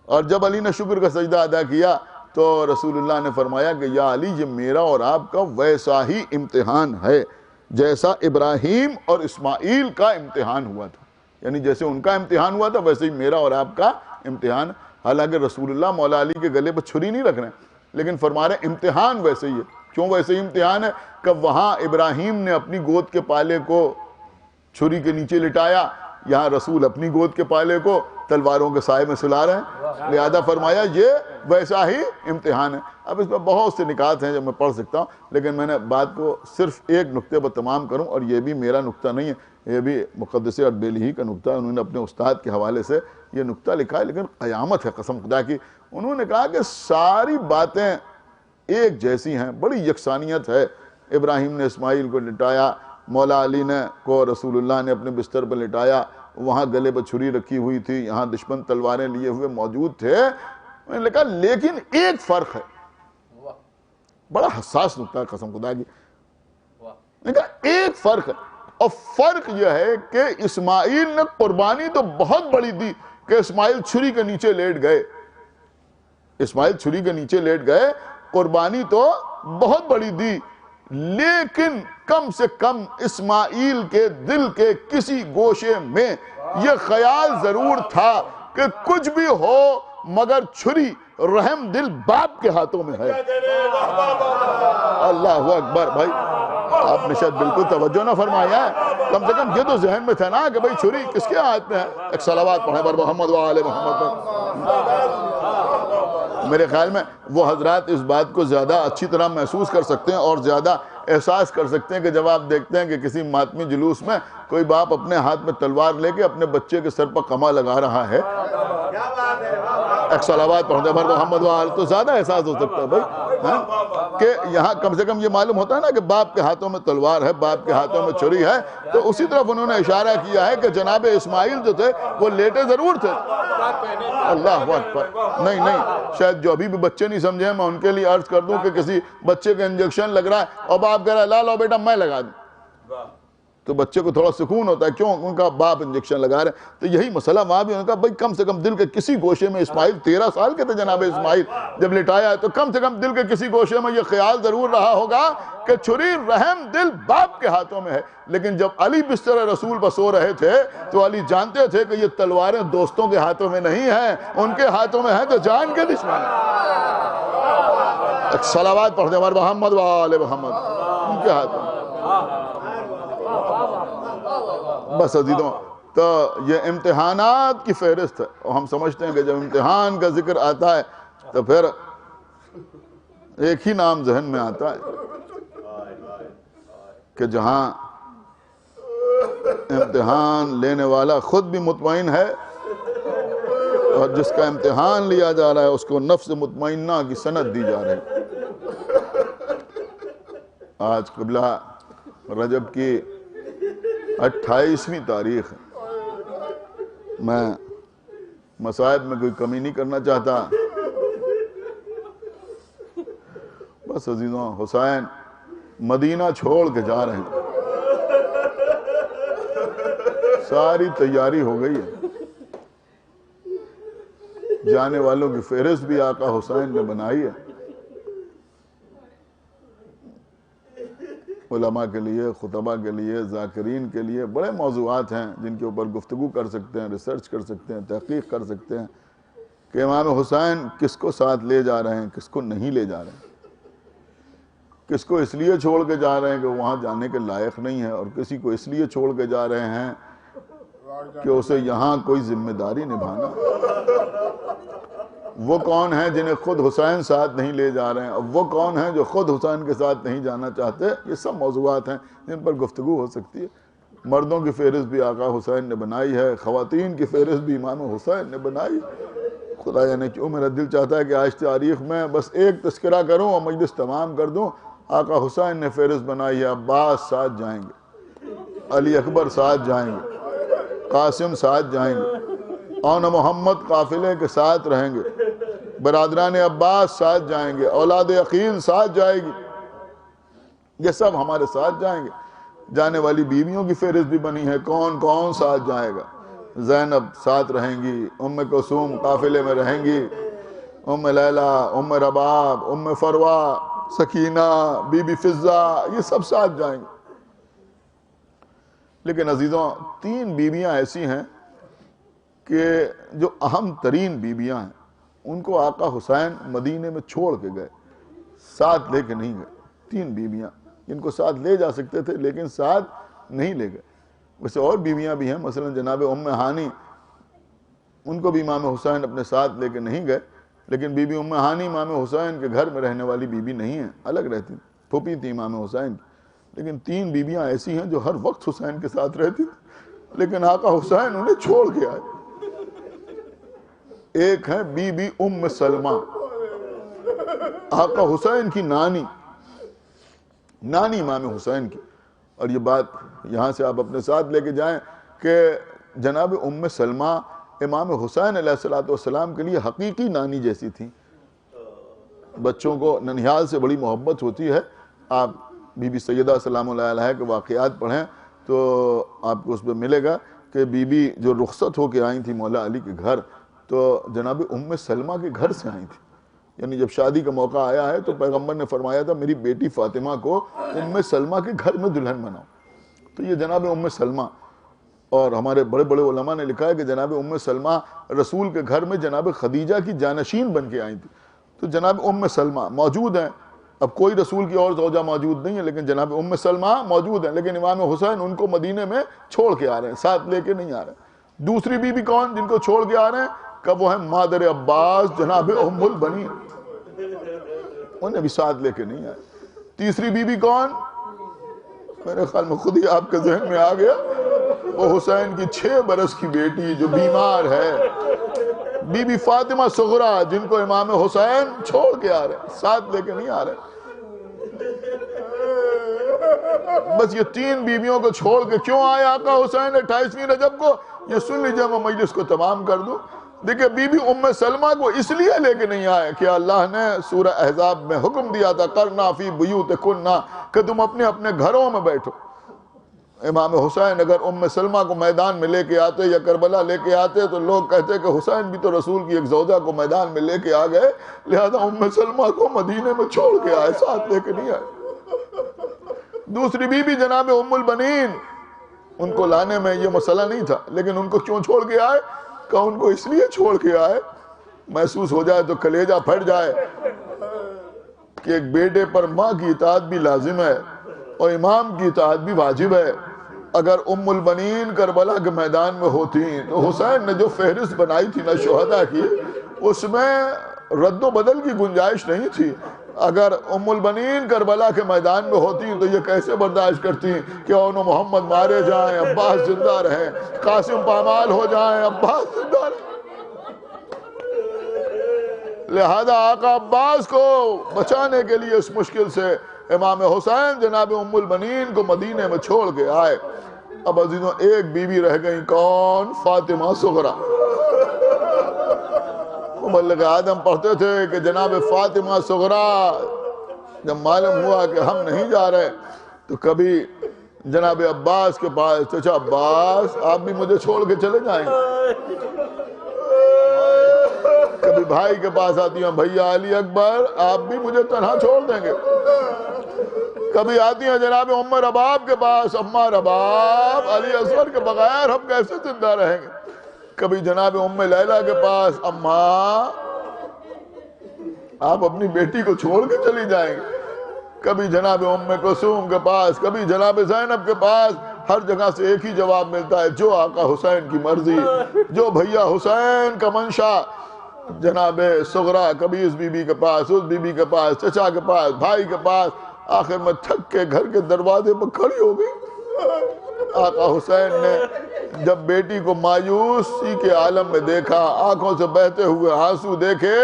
اور جب علی نے شکر کا سجدہ ادا کیا تو رسول اللہ نے فرمایا کہ یا علی یہ میرا اور آپ کا ویسا ہی امتحان ہے جیسا ابراہیم اور اسماعیل کا امتحان ہوا تھا. یعنی جیسے ان کا امتحان ہوا تھا ویسے ہی میرا اور آپ کا امتحان. حالانکہ رسول اللہ مولا علی کے گلے پہ چھری نہیں رکھ رہے ہیں، لیکن فرما رہے ہیں امتحان ویسے ہی ہے. کیوں ویسے ہی امتحان ہے؟ کہ وہاں ابراہیم نے اپنی گود کے پالے کو چھری کے نیچے لٹایا، یہاں رسول اپنی گود کے پالے کو تلواروں کے سائے میں سلا رہے ہیں. لہذا فرمایا یہ ویسا ہی امتحان ہے. اب اس میں بہت سے نکات ہیں جو میں پڑھ سکتا ہوں، لیکن میں نے بات کو صرف ایک نقطے پر تمام کروں، اور یہ بھی میرا نقطہ نہیں ہے، یہ بھی مقدس اردبیلی ہی کا نقطہ ہے. انہوں نے اپنے استاد کے حوالے سے یہ نقطہ لکھا ہے، لیکن قیامت ہے قسم خدا کی. انہوں نے کہا کہ ساری باتیں ایک جیسی ہیں، بڑی یکسانیت ہے. ابراہیم نے اسماعیل کو لٹایا، مولا علی نے کو رسول اللہ نے اپنے بستر پر لٹایا، وہاں گلے پر چھری رکھی ہوئی تھی، یہاں دشمن تلواریں لیے ہوئے موجود تھے. میں نے کہا لیکن ایک فرق ہے. بڑا حساس نقطہ ہے قسم خدا کی. میں نے کہا ایک فرق ہے، اور فرق یہ ہے کہ اسماعیل نے قربانی تو بہت بڑی دی کہ اسماعیل چھری کے نیچے لیٹ گئے. اسماعیل چھری کے نیچے لیٹ گئے، قربانی تو بہت بڑی دی، لیکن کم سے کم اسماعیل کے دل کے کسی گوشے میں یہ خیال ضرور تھا کہ کچھ بھی ہو مگر چھری رحم دل باپ کے ہاتھوں میں ہے. اللہ اکبر. بھائی آپ نے شاید بالکل توجہ نہ فرمایا ہے، کم سے کم یہ تو ذہن میں تھا نا کہ بھائی چھری کس کے ہاتھ میں ہے. ایک صلوات پڑھیں بر محمد و آل محمد. میرے خیال میں وہ حضرات اس بات کو زیادہ اچھی طرح محسوس کر سکتے ہیں اور زیادہ احساس کر سکتے ہیں کہ جب آپ دیکھتے ہیں کہ کسی ماتمی جلوس میں کوئی باپ اپنے ہاتھ میں تلوار لے کے اپنے بچے کے سر پر قمع لگا رہا ہے. ایک صلوات پڑھ دے بر محمد و آل، تو زیادہ احساس ہو سکتا ہے بھائی کہ یہاں کم سے کم یہ معلوم ہوتا ہے نا کہ باپ کے ہاتھوں میں تلوار ہے، باپ کے ہاتھوں میں چھری ہے. تو اسی طرف انہوں نے اشارہ کیا ہے کہ جناب اسماعیل جو تھے وہ لیٹے ضرور تھے. اللہ اکبر. نہیں شاید جو ابھی بھی بچے نہیں سمجھے، میں ان کے لیے عرض کر دوں کہ کسی بچے کا انجیکشن لگ رہا ہے اور باپ کہہ رہا ہے لا لو بیٹا میں لگا دوں، تو بچے کو تھوڑا سکون ہوتا ہے. کیوں؟ ان کا باپ انجیکشن لگا رہے ہیں. تو یہی مسئلہ وہاں بھی. ان کا بھائی کم سے کم دل کے کسی گوشے میں، اسماعیل 13 سال کے تھے جناب اسماعیل جب لٹایا ہے، تو کم سے کم دل کے کسی گوشے میں یہ خیال ضرور رہا ہوگا کہ چھری رحم دل باپ کے ہاتھوں میں ہے. لیکن جب علی بستر رسول پر سو رہے تھے تو علی جانتے تھے کہ یہ تلواریں دوستوں کے ہاتھوں میں نہیں ہیں، ان کے ہاتھوں میں ہیں تو جان کے دشمن. ایک صلوات پڑھ دیں محمد و آل محمد. ان کے ہاتھوں میں. بس عزیزوں، تو یہ امتحانات کی فہرست ہے، اور ہم سمجھتے ہیں کہ جب امتحان کا ذکر آتا ہے تو پھر ایک ہی نام ذہن میں آتا ہے کہ جہاں امتحان لینے والا خود بھی مطمئن ہے اور جس کا امتحان لیا جا رہا ہے اس کو نفس مطمئنہ کی سند دی جا رہی ہے. آج قبلہ رجب کی 28ویں تاریخ ہے. میں مصائب میں کوئی کمی نہیں کرنا چاہتا. بس عزیزوں، حسین مدینہ چھوڑ کے جا رہے ہیں، ساری تیاری ہو گئی ہے. جانے والوں کی فہرست بھی آقا حسین نے بنائی ہے. علماء کے لیے، خطبہ کے لیے، ذاکرین کے لیے بڑے موضوعات ہیں جن کے اوپر گفتگو کر سکتے ہیں، ریسرچ کر سکتے ہیں، تحقیق کر سکتے ہیں کہ امام حسین کس کو ساتھ لے جا رہے ہیں، کس کو نہیں لے جا رہے ہیں. کس کو اس لیے چھوڑ کے جا رہے ہیں کہ وہاں جانے کے لائق نہیں ہے، اور کسی کو اس لیے چھوڑ کے جا رہے ہیں کہ اسے یہاں کوئی ذمہ داری نبھانا۔ وہ کون ہیں جنہیں خود حسین ساتھ نہیں لے جا رہے ہیں، اور وہ کون ہیں جو خود حسین کے ساتھ نہیں جانا چاہتے؟ یہ سب موضوعات ہیں جن پر گفتگو ہو سکتی ہے۔ مردوں کی فہرست بھی آقا حسین نے بنائی ہے، خواتین کی فہرست بھی امام حسین نے بنائی ہے۔ خدا جانے کیوں میرا دل چاہتا ہے کہ آج تاریخ میں بس ایک تذکرہ کروں اور مجلس تمام کر دوں۔ آقا حسین نے فہرست بنائی ہے، عباس ساتھ جائیں گے، علی اکبر ساتھ جائیں گے، قاسم ساتھ جائیں گے، اون محمد قافلے کے ساتھ رہیں گے، برادران عباس ساتھ جائیں گے، اولاد عقیل ساتھ جائے گی، یہ سب ہمارے ساتھ جائیں گے۔ جانے والی بیویوں کی فہرست بھی بنی ہے، کون کون ساتھ جائے گا۔ زینب ساتھ رہیں گی، ام کلثوم قافلے میں رہیں گی، ام لیلہ، ام رباب، ام فروہ، سکینہ، بی بی فضہ، یہ سب ساتھ جائیں گے۔ لیکن عزیزوں، 3 بیویاں ایسی ہیں کہ جو اہم ترین بیویاں ہیں، ان کو آقا حسین مدینے میں چھوڑ کے گئے، ساتھ لے کے نہیں گئے۔ 3 بیویاں جن کو ساتھ لے جا سکتے تھے لیکن ساتھ نہیں لے گئے۔ ویسے اور بیویاں بھی ہیں، مثلا جناب ام ہانی، ان کو بھی امام حسین اپنے ساتھ لے کے نہیں گئے، لیکن بی بی ام ہانی امام حسین کے گھر میں رہنے والی بیوی نہیں ہیں، الگ رہتی تھی، پھوپھی تھی امام حسین کی۔ لیکن 3 بیویاں ایسی ہیں جو ہر وقت حسین کے ساتھ رہتی تھی، لیکن آقا حسین انہیں چھوڑ کے آئے۔ ایک ہے بی بی ام سلمہ، آقا حسین کی نانی امام حسین کی۔ اور یہ بات یہاں سے آپ اپنے ساتھ لے کے جائیں کہ جناب ام سلمہ امام حسین علیہ السلام کے لیے حقیقی نانی جیسی تھی۔ بچوں کو ننھیال سے بڑی محبت ہوتی ہے۔ آپ بی بی سیدہ سلام اللہ علیہ کے واقعات پڑھیں تو آپ کو اس میں ملے گا کہ بی بی جو رخصت ہو کے آئی تھی مولا علی کے گھر، تو جناب ام سلمہ کے گھر سے آئی تھی۔ یعنی جب شادی کا موقع آیا ہے تو پیغمبر نے فرمایا تھا میری بیٹی فاطمہ کو ام سلمہ کے گھر میں دلہن بناؤ، تو یہ جناب ام سلمہ۔ اور ہمارے بڑے بڑے علماء نے لکھا ہے کہ جناب ام سلمہ رسول کے گھر میں جناب خدیجہ کی جانشین بن کے آئی تھی۔ تو جناب ام سلمہ موجود ہیں، اب کوئی رسول کی اور زوجہ موجود نہیں ہے، لیکن جناب ام سلمہ موجود ہیں، لیکن امام حسین ان کو مدینے میں چھوڑ کے آ رہے ہیں، ساتھ لے کے نہیں آ رہے ہیں۔ دوسری بیوی کون جن کو چھوڑ کے آ رہے ہیں؟ کہ وہ ہیں مادر عباس جناب ام البنین، انہیں بھی ساتھ لے کے نہیں آئے۔ تیسری بیوی کون؟ میرے خیال میں خود ہی آپ کے ذہن میں آ گیا، وہ حسین کی 6 برس کی بیٹی جو بیمار ہے، بی بی فاطمہ صغرا، جن کو امام حسین چھوڑ کے آ رہے ہیں، ساتھ لے کے نہیں آ رہے۔ بس یہ 3 بیویوں کو چھوڑ کے کیوں آئے آقا حسین 28ویں رجب کو؟ یہ سن لیجئے، میں مجلس کو تمام کر دوں۔ دیکھیں بی بی ام سلمہ کو اس لیے لے کے نہیں آئے کہ اللہ نے سورہ احزاب میں حکم دیا تھا کرنا فی بیوتکنا، کہ تم اپنے اپنے گھروں میں بیٹھو۔ امام حسین اگر ام سلمہ کو میدان میں لے کے آتے یا کربلا لے کے آتے تو لوگ کہتے کہ حسین بھی تو رسول کی ایک زوجہ کو میدان میں لے کے آ گئے، لہذا ام سلمہ کو مدینے میں چھوڑ کے آئے، ساتھ لے کے نہیں آئے۔ دوسری بیوی جناب ام البنین، ان کو لانے میں یہ مسئلہ نہیں تھا، لیکن ان کو کیوں چھوڑ کے آئے؟ کہ ان کو اس لیے چھوڑ کے آئے، محسوس ہو جائے تو کلیجہ پھٹ جائے کہ ایک بیٹے پر ماں کی اطاعت بھی لازم ہے اور امام کی اطاعت بھی واجب ہے۔ اگر ام البنین کربلا کے میدان میں ہوتی تو حسین نے جو فہرست بنائی تھی نا شہداء کی، اس میں رد و بدل کی گنجائش نہیں تھی۔ اگر ام البنین کربلا کے میدان میں ہوتی تو یہ کیسے برداشت کرتی کہ اون محمد مارے جائیں عباس زندہ رہیں، قاسم پامال ہو جائیں عباس زندہ رہیں۔ لہذا آقا عباس کو بچانے کے لیے اس مشکل سے امام حسین جناب ام البنین کو مدینے میں چھوڑ کے آئے۔ اب عزیزوں ایک بیوی رہ گئی، کون؟ فاطمہ صغرا۔ مبلغ آدم پڑھتے تھے کہ جناب فاطمہ صغرا جب معلوم ہوا کہ ہم نہیں جا رہے تو کبھی جناب عباس کے پاس، چچا عباس آپ بھی مجھے چھوڑ کے چلے جائیں گے؟ کبھی بھائی کے پاس آتی ہیں، بھیا علی اکبر آپ بھی مجھے تنہا چھوڑ دیں گے؟ کبھی آتی ہیں جناب ام رباب کے پاس، اماں رباب علی اصغر کے بغیر ہم کیسے زندہ رہیں گے؟ کبھی جناب ام لیلہ کے پاس، اماں آپ اپنی بیٹی کو چھوڑ کے چلی جائیں گے؟ کبھی جناب ام کلثوم کے پاس، کبھی جناب زینب کے پاس، ہر جگہ سے ایک ہی جواب ملتا ہے، جو آقا حسین کی مرضی، جو بھیا حسین کا منشا۔ جناب صغرا کبھی اس بی بی کے پاس، اس بی بی کے پاس، چچا کے پاس، بھائی کے پاس، آخر میں تھک کے گھر کے دروازے پر کھڑی ہو گئی۔ آقا حسین نے جب بیٹی کو مایوسی کے عالم میں دیکھا، آنکھوں سے بہتے ہوئے آنسو دیکھے،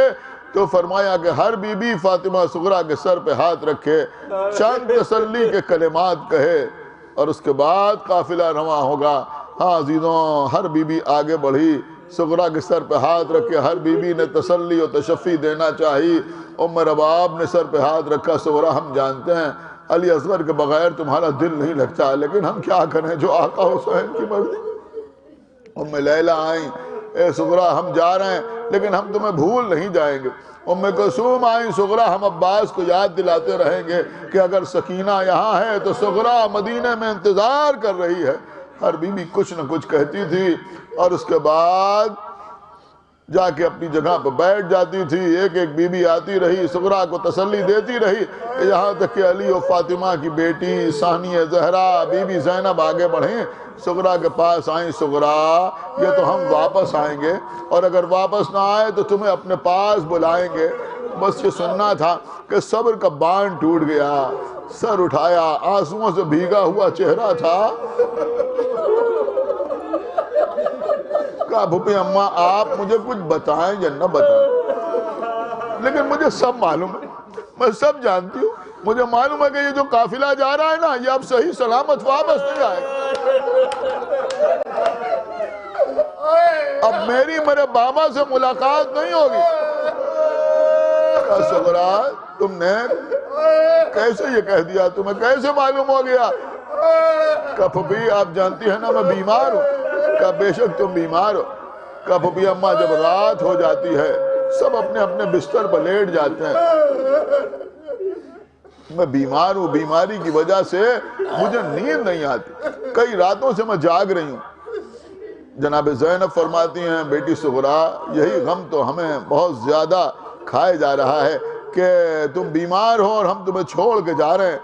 تو فرمایا کہ ہر بی بی فاطمہ صغرا کے سر پہ ہاتھ رکھے، چند تسلی کے کلمات کہے، اور اس کے بعد قافلہ رواں ہوگا۔ ہاں عزیزوں، ہر بی بی آگے بڑھی، صغرا کے سر پہ ہاتھ رکھے، ہر بی بی نے تسلی و تشفی دینا چاہی۔ ام رباب نے سر پہ ہاتھ رکھا، صغرا ہم جانتے ہیں علی اصغر کے بغیر تمہارا دل نہیں لگتا، لیکن ہم کیا کریں، جو آقا حسین کی مرضی۔ ام لیلہ آئیں، اے صغرا ہم جا رہے ہیں لیکن ہم تمہیں بھول نہیں جائیں گے۔ ام کلثوم آئیں، صغرا ہم عباس کو یاد دلاتے رہیں گے کہ اگر سکینہ یہاں ہے تو صغرا مدینے میں انتظار کر رہی ہے۔ ہر بی بی کچھ نہ کچھ کہتی تھی، اور اس کے بعد جا کے اپنی جگہ پہ بیٹھ جاتی تھی۔ ایک ایک بی بی آتی رہی، صغرا کو تسلی دیتی رہی، یہاں تک کہ علی و فاطمہ کی بیٹی ثانیہ زہرا بی بی زینب آگے بڑھیں، صغرا کے پاس آئیں۔ صغرا، یہ تو ہم واپس آئیں گے، اور اگر واپس نہ آئے تو تمہیں اپنے پاس بلائیں گے۔ بس یہ سننا تھا کہ صبر کا باندھ ٹوٹ گیا، سر اٹھایا، آنسوؤں سے بھیگا ہوا چہرہ تھا۔ کہا پھوپھی اماں آپ مجھے کچھ بتائیں یا نہ بتائیں، لیکن مجھے سب معلوم ہے، میں سب جانتی ہوں، مجھے معلوم ہے کہ یہ جو قافلہ جا رہا ہے نا، یہ اب صحیح سلامت واپس نہیں آئے گا۔ اب میری میرے بابا سے ملاقات نہیں ہوگی۔ کہا صغرا تم نے کیسے یہ کہہ دیا، تمہیں کیسے معلوم ہو گیا؟ کہا پھوپھی آپ جانتی ہیں نا میں بیمار ہوں۔ کہا بے شک تم بیمار ہو۔ کہا پھوپھی اماں جب رات ہو جاتی ہے سب اپنے اپنے بستر پر لیٹ جاتے ہیں، میں بیمار ہوں، بیماری کی وجہ سے مجھے نیند نہیں آتی، کئی راتوں سے میں جاگ رہی ہوں۔ جناب زینب فرماتی ہیں بیٹی صغرا یہی غم تو ہمیں بہت زیادہ کھائے جا رہا ہے کہ تم بیمار ہو اور ہم تمہیں چھوڑ کے جا رہے ہیں۔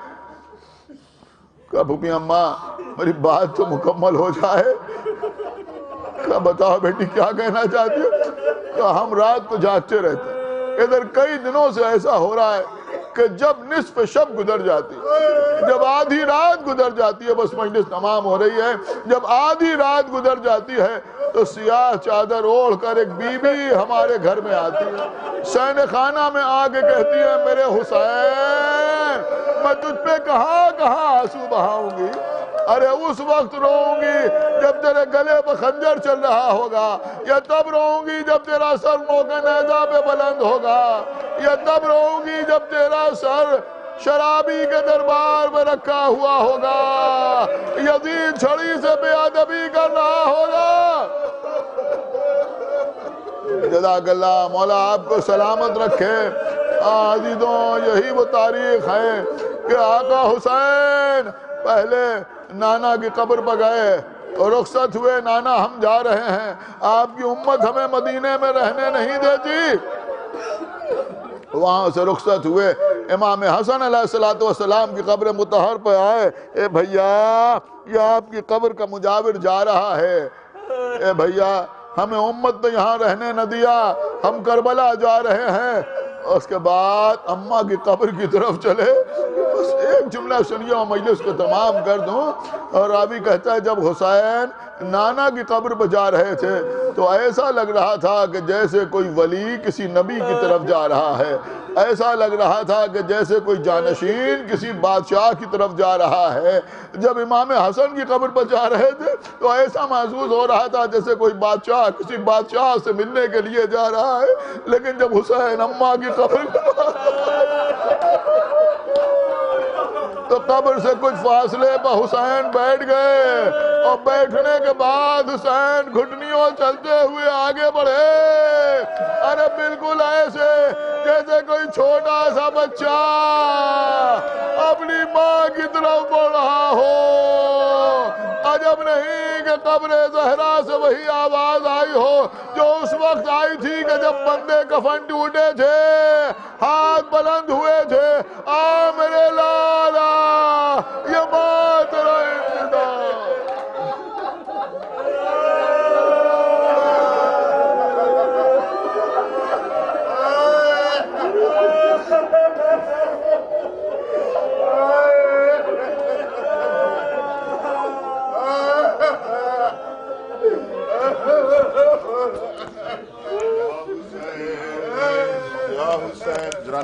کہا پھوپھی اماں میری بات تو مکمل ہو جائے۔ کہا بتاؤ بیٹی کیا کہنا چاہتی ہو؟ کہا ہم رات کو جاگتے رہتے ہیں، ادھر کئی دنوں سے ایسا ہو رہا ہے کہ جب نصف شب گزر جاتی ہے، جب آدھی رات گزر جاتی ہے، بس مجلس تمام ہو رہی ہے، جب آدھی رات گزر جاتی ہے تو سیاہ چادر اوڑھ کر ایک بی بی ہمارے گھر میں آتی ہے، سین خانہ میں آ کے کہتی ہے میرے حسین میں تجھ پہ کہاں کہاں آنسو بہاؤں گی، ارے اس وقت روؤں گی جب تیرے گلے پہ خنجر چل رہا ہوگا، یا تب روؤں گی جب تیرا سر موقع نیزہ پہ بلند ہوگا، یا تب روؤں گی جب تیرا سر شرابی کے دربار میں رکھا ہوا ہوگا، یزید چھڑی سے بے ادبی کر رہا ہوگا۔ جزاک اللہ، مولا آپ کو سلامت رکھے۔ عزیزوں یہی وہ تاریخ ہے کہ آقا حسین پہلے نانا کی قبر پر گئے اور رخصت ہوئے، نانا ہم جا رہے ہیں، آپ کی امت ہمیں مدینے میں رہنے نہیں دیتی۔ وہاں سے رخصت ہوئے، امام حسن علیہ السلام کی قبر مطہر پہ آئے، اے بھیا یہ آپ کی قبر کا مجاور جا رہا ہے، اے بھیا ہمیں امت نے یہاں رہنے نہ دیا، ہم کربلا جا رہے ہیں۔ اس کے بعد اماں کی قبر کی طرف چلے، بس ایک جملہ سنیے اور مجلس کو تمام کر دوں۔ اور راوی کہتا ہے جب حسین نانا کی قبر پر جا رہے تھے تو ایسا لگ رہا تھا کہ جیسے کوئی ولی کسی نبی کی طرف جا رہا ہے، ایسا لگ رہا تھا کہ جیسے کوئی جانشین کسی بادشاہ کی طرف جا رہا ہے۔ جب امام حسن کی قبر پر جا رہے تھے تو ایسا محسوس ہو رہا تھا جیسے کوئی بادشاہ کسی بادشاہ سے ملنے کے لیے جا رہا ہے، لیکن جب حسین اماں کی قبر تو قبر سے کچھ فاصلے پر حسین بیٹھ گئے، اور بیٹھنے کے بعد حسین گھٹنیوں چلتے ہوئے آگے بڑھے، ارے بالکل ایسے جیسے کوئی چھوٹا سا بچہ اپنی ماں کی طرف بڑھ رہا ہو۔ عجب نہیں کہ قبر زہرا سے وہی آواز آئی ہو جو اس وقت آئی تھی کہ جب بندے کفن ٹوٹے تھے، ہاتھ بلند ہوئے تھے، میرے لالا یہ بات رہتا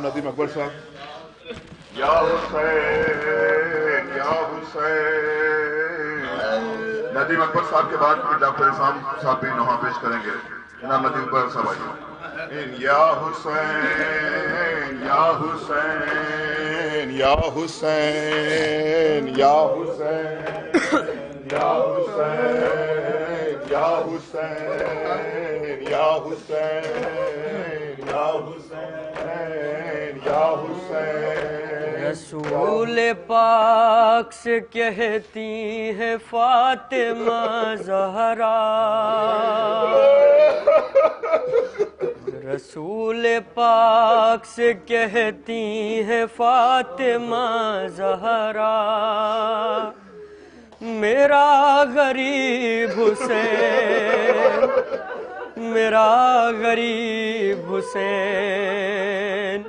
ندیم اکبر صاحب. یا حسین یا حسین. ندیم اکبر صاحب کے بعد ڈاکٹر عرفان صاحب بھی نوحہ پیش کریں گے. جناب ندیم اکبر صاحب آئیے. یا حسین یا حسین یا حسین یا حسین یا حسین یا حسین یا حسین یا حسین. رسول پاک سے کہتی ہے فاطمہ زہرا. رسول پاک سے کہتی ہے فاطمہ زہرا. میرا غریب حسین میرا غریب حسین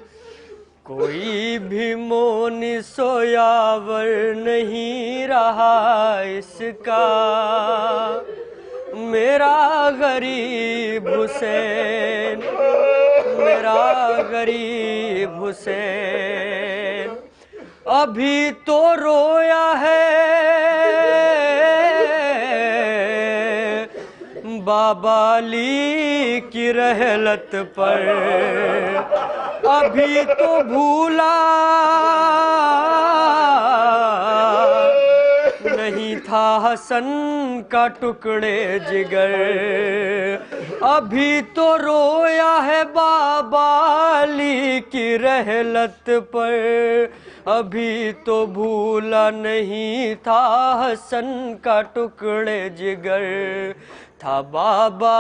کوئی بھی مونس و یاور نہیں رہا اس کا. میرا غریب حسین میرا غریب حسین ابھی تو رویا ہے بابا علی کی رحلت پر. ابھی تو بھولا نہیں تھا حسن کا ٹکڑے جگر. ابھی تو رویا ہے بابا علی کی رحلت پر. ابھی تو بھولا نہیں تھا حسن کا ٹکڑے جگر. تھا بابا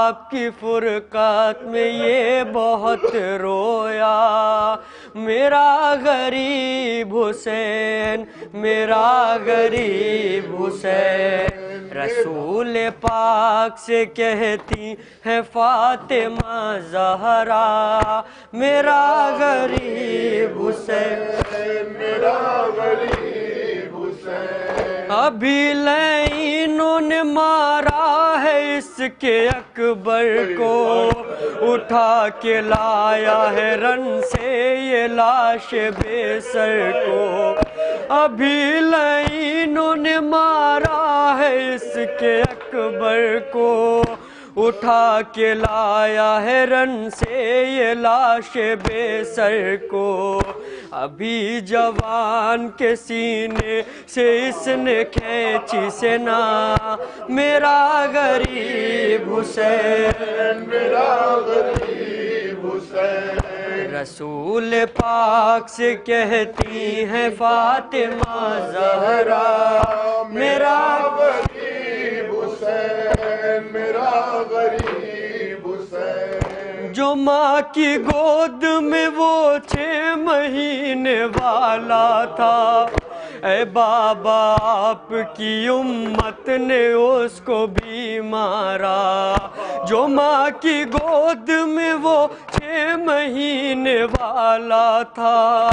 آپ کی فرقات میں یہ بہت رویا. میرا غریب حسین میرا غریب حسین. رسول پاک سے کہتی ہے فاطمہ زہرا. میرا غریب حسین میرا غریب حسین. ابھی لعینوں نے مارا ہے اس کے اکبر کو. اٹھا کے لایا ہے رن سے یہ لاش بے سر کو. ابھی لعینوں نے مارا ہے اس کے اکبر کو. اٹھا کے لایا ہے رن سے یہ لاش بے سر کو. ابھی جوان کے سینے سے اس نے کھینچی سنا. میرا غریب حسین میرا غریب حسین. رسول پاک سے کہتی ہے فاطمہ زہرا. میرا غریب حسین میرا غریب حسین. جو ماں کی گود میں وہ 6 مہینے والا تھا. اے بابا آپ کی امت نے اس کو بھی مارا. جو ماں کی گود میں وہ 6 مہینے والا تھا.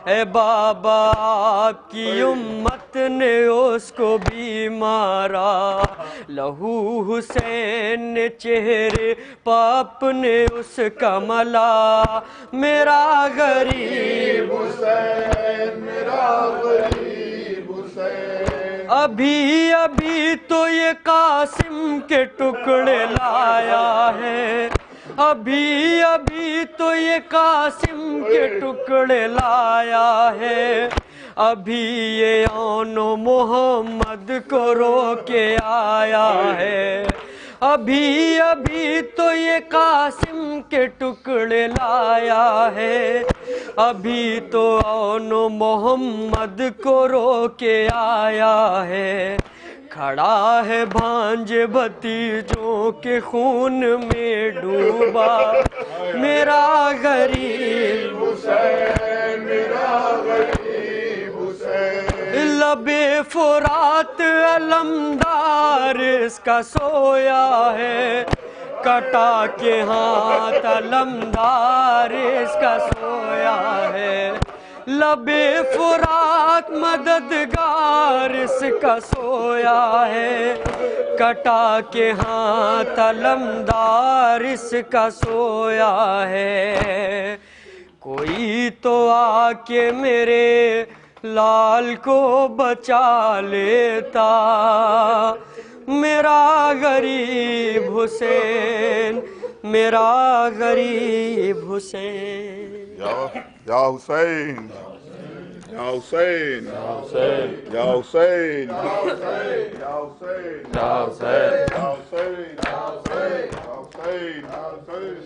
اے بابا آپ کی امت نے اس کو بھی مارا. لہو حسین نے چہرے پاپ نے اس کا ملا. میرا غریب حسین میرا غریب حسین. ابھی تو یہ قاسم کے ٹکڑے لایا ہے. ابھی تو یہ قاسم کے ٹکڑے لایا ہے. ابھی یہ اون و محمد کو رو کے آیا ہے. ابھی تو یہ قاسم کے ٹکڑے لایا ہے. ابھی تو اون و محمد کو رو کے آیا ہے. کھڑا ہے بھانجے بھتیجوں کے خون میں ڈوبا میرا غریب حسین، میرا غریب حسین، لب فرات علمدار اس کا سویا ہے، کٹا کے ہاتھ علمدار اس کا سویا ہے، لب فرات مددگار اس کا سویا ہے، کٹا کے ہاتھ علمدار اس کا سویا ہے، کوئی تو آ کے میرے لال کو بچا لیتا میرا غریب حسین، میرا غریب حسین۔ یا حسین، یا حسین، یا حسین، یا حسین، یا حسین، یا حسین، یا حسین، یا حسین۔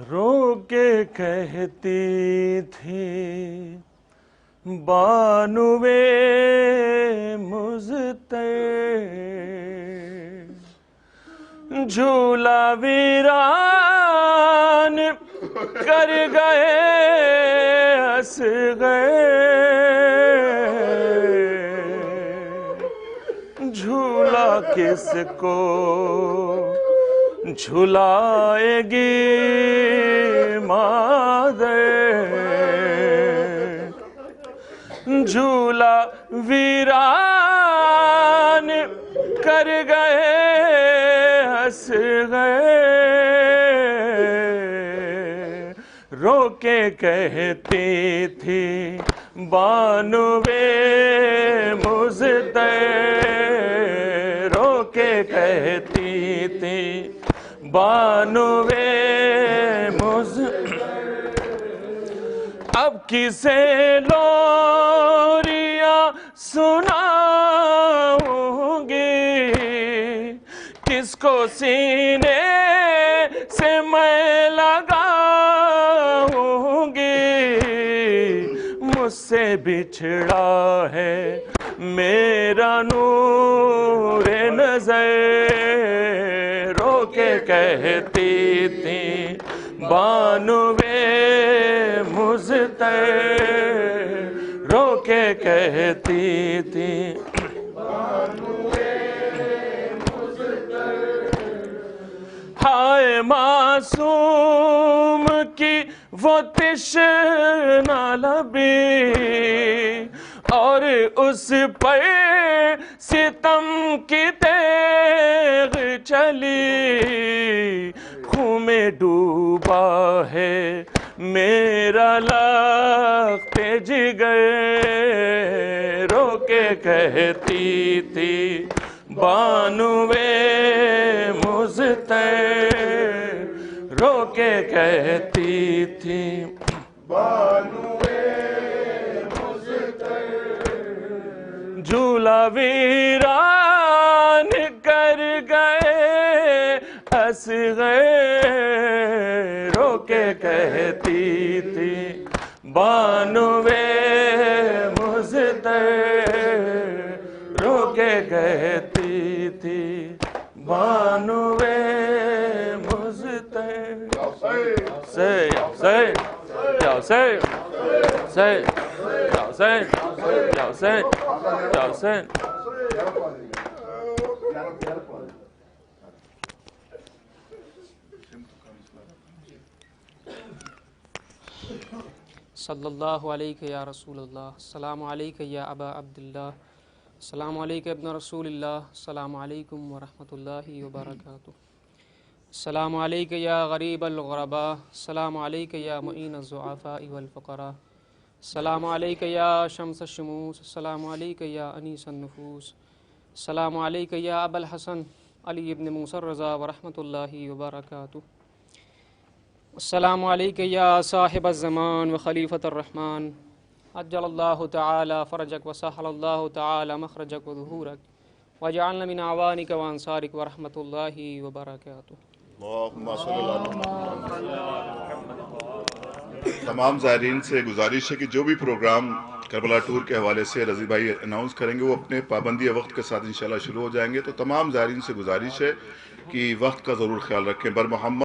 رو کے کہتی تھی بانوے مزتر، جھولا ویران کر گئے اصغر، جھولا کس کو جھلائے گی مادر، جھولا ویران کر گئے اصغر، رو کے کہتی تھی بانوے مزدر، رو کے کہتی تھی بانوے مزدر، اب کسے لوریاں سناؤں گی، کس کو سینے سے میں لگاؤں گی، مجھ سے بچھڑا ہے میرا نور نظر، رو کے کہتی تھی بانوے مزتر، رو کے کہتی تھی ہائے معصوم کی وہ تشنہ لبی، اور اس پر ستم کی تیغ چلی، خون میں ڈوبا ہے میرا لخت جگر، رو کے کہتی تھی بانوے مزتر، رو کے کہتی تھی بانوے مزتر، جھولا ویران کر گئے اصغر، رو کے کہتی تھی بانوے مزتر، رو کے کہتی تھی بانوے مزتر، سے یا حسین، یا حسین، سے یا حسین، یا حسین، یا حسین۔ صلی اللہ علیہ یا رسول اللہ، السلام علیکہ یا ابا عبداللہ، السلام علیکہ ابن رسول اللہ، السلام علیکم ورحمۃ اللہ وبرکاتہ، السلام علیکہ یا غریب الغرباء، السلام علیکہ یا معین الضعفاء والفقراء، السلام علیکہ یا شمس الشموس، السلام علیکہ یا انیس النفوس، السلام علیکہ یا ابا الحسن علی ابن موسیٰ الرضا ورحمۃ اللہ وبرکاتہ، السلام علیکہ یا صاحب الزمان و خلیفۃ الرحمن، عجل اللہ تعالی فرجک و سہل اللہ تعالی مخرجک و ظہورک وجعلنا من اعوانک و انصارک ورحمۃ اللہ وبرکاتہ۔ اللہم صلی اللہ علیہ وسلم۔ تمام زائرین سے گزارش ہے کہ جو بھی پروگرام کربلا ٹور کے حوالے سے رضی بھائی اناؤنس کریں گے وہ اپنے پابندی وقت کے ساتھ انشاءاللہ شروع ہو جائیں گے. تو تمام زائرین سے گزارش ہے کہ وقت کا ضرور خیال رکھیں. بر محمد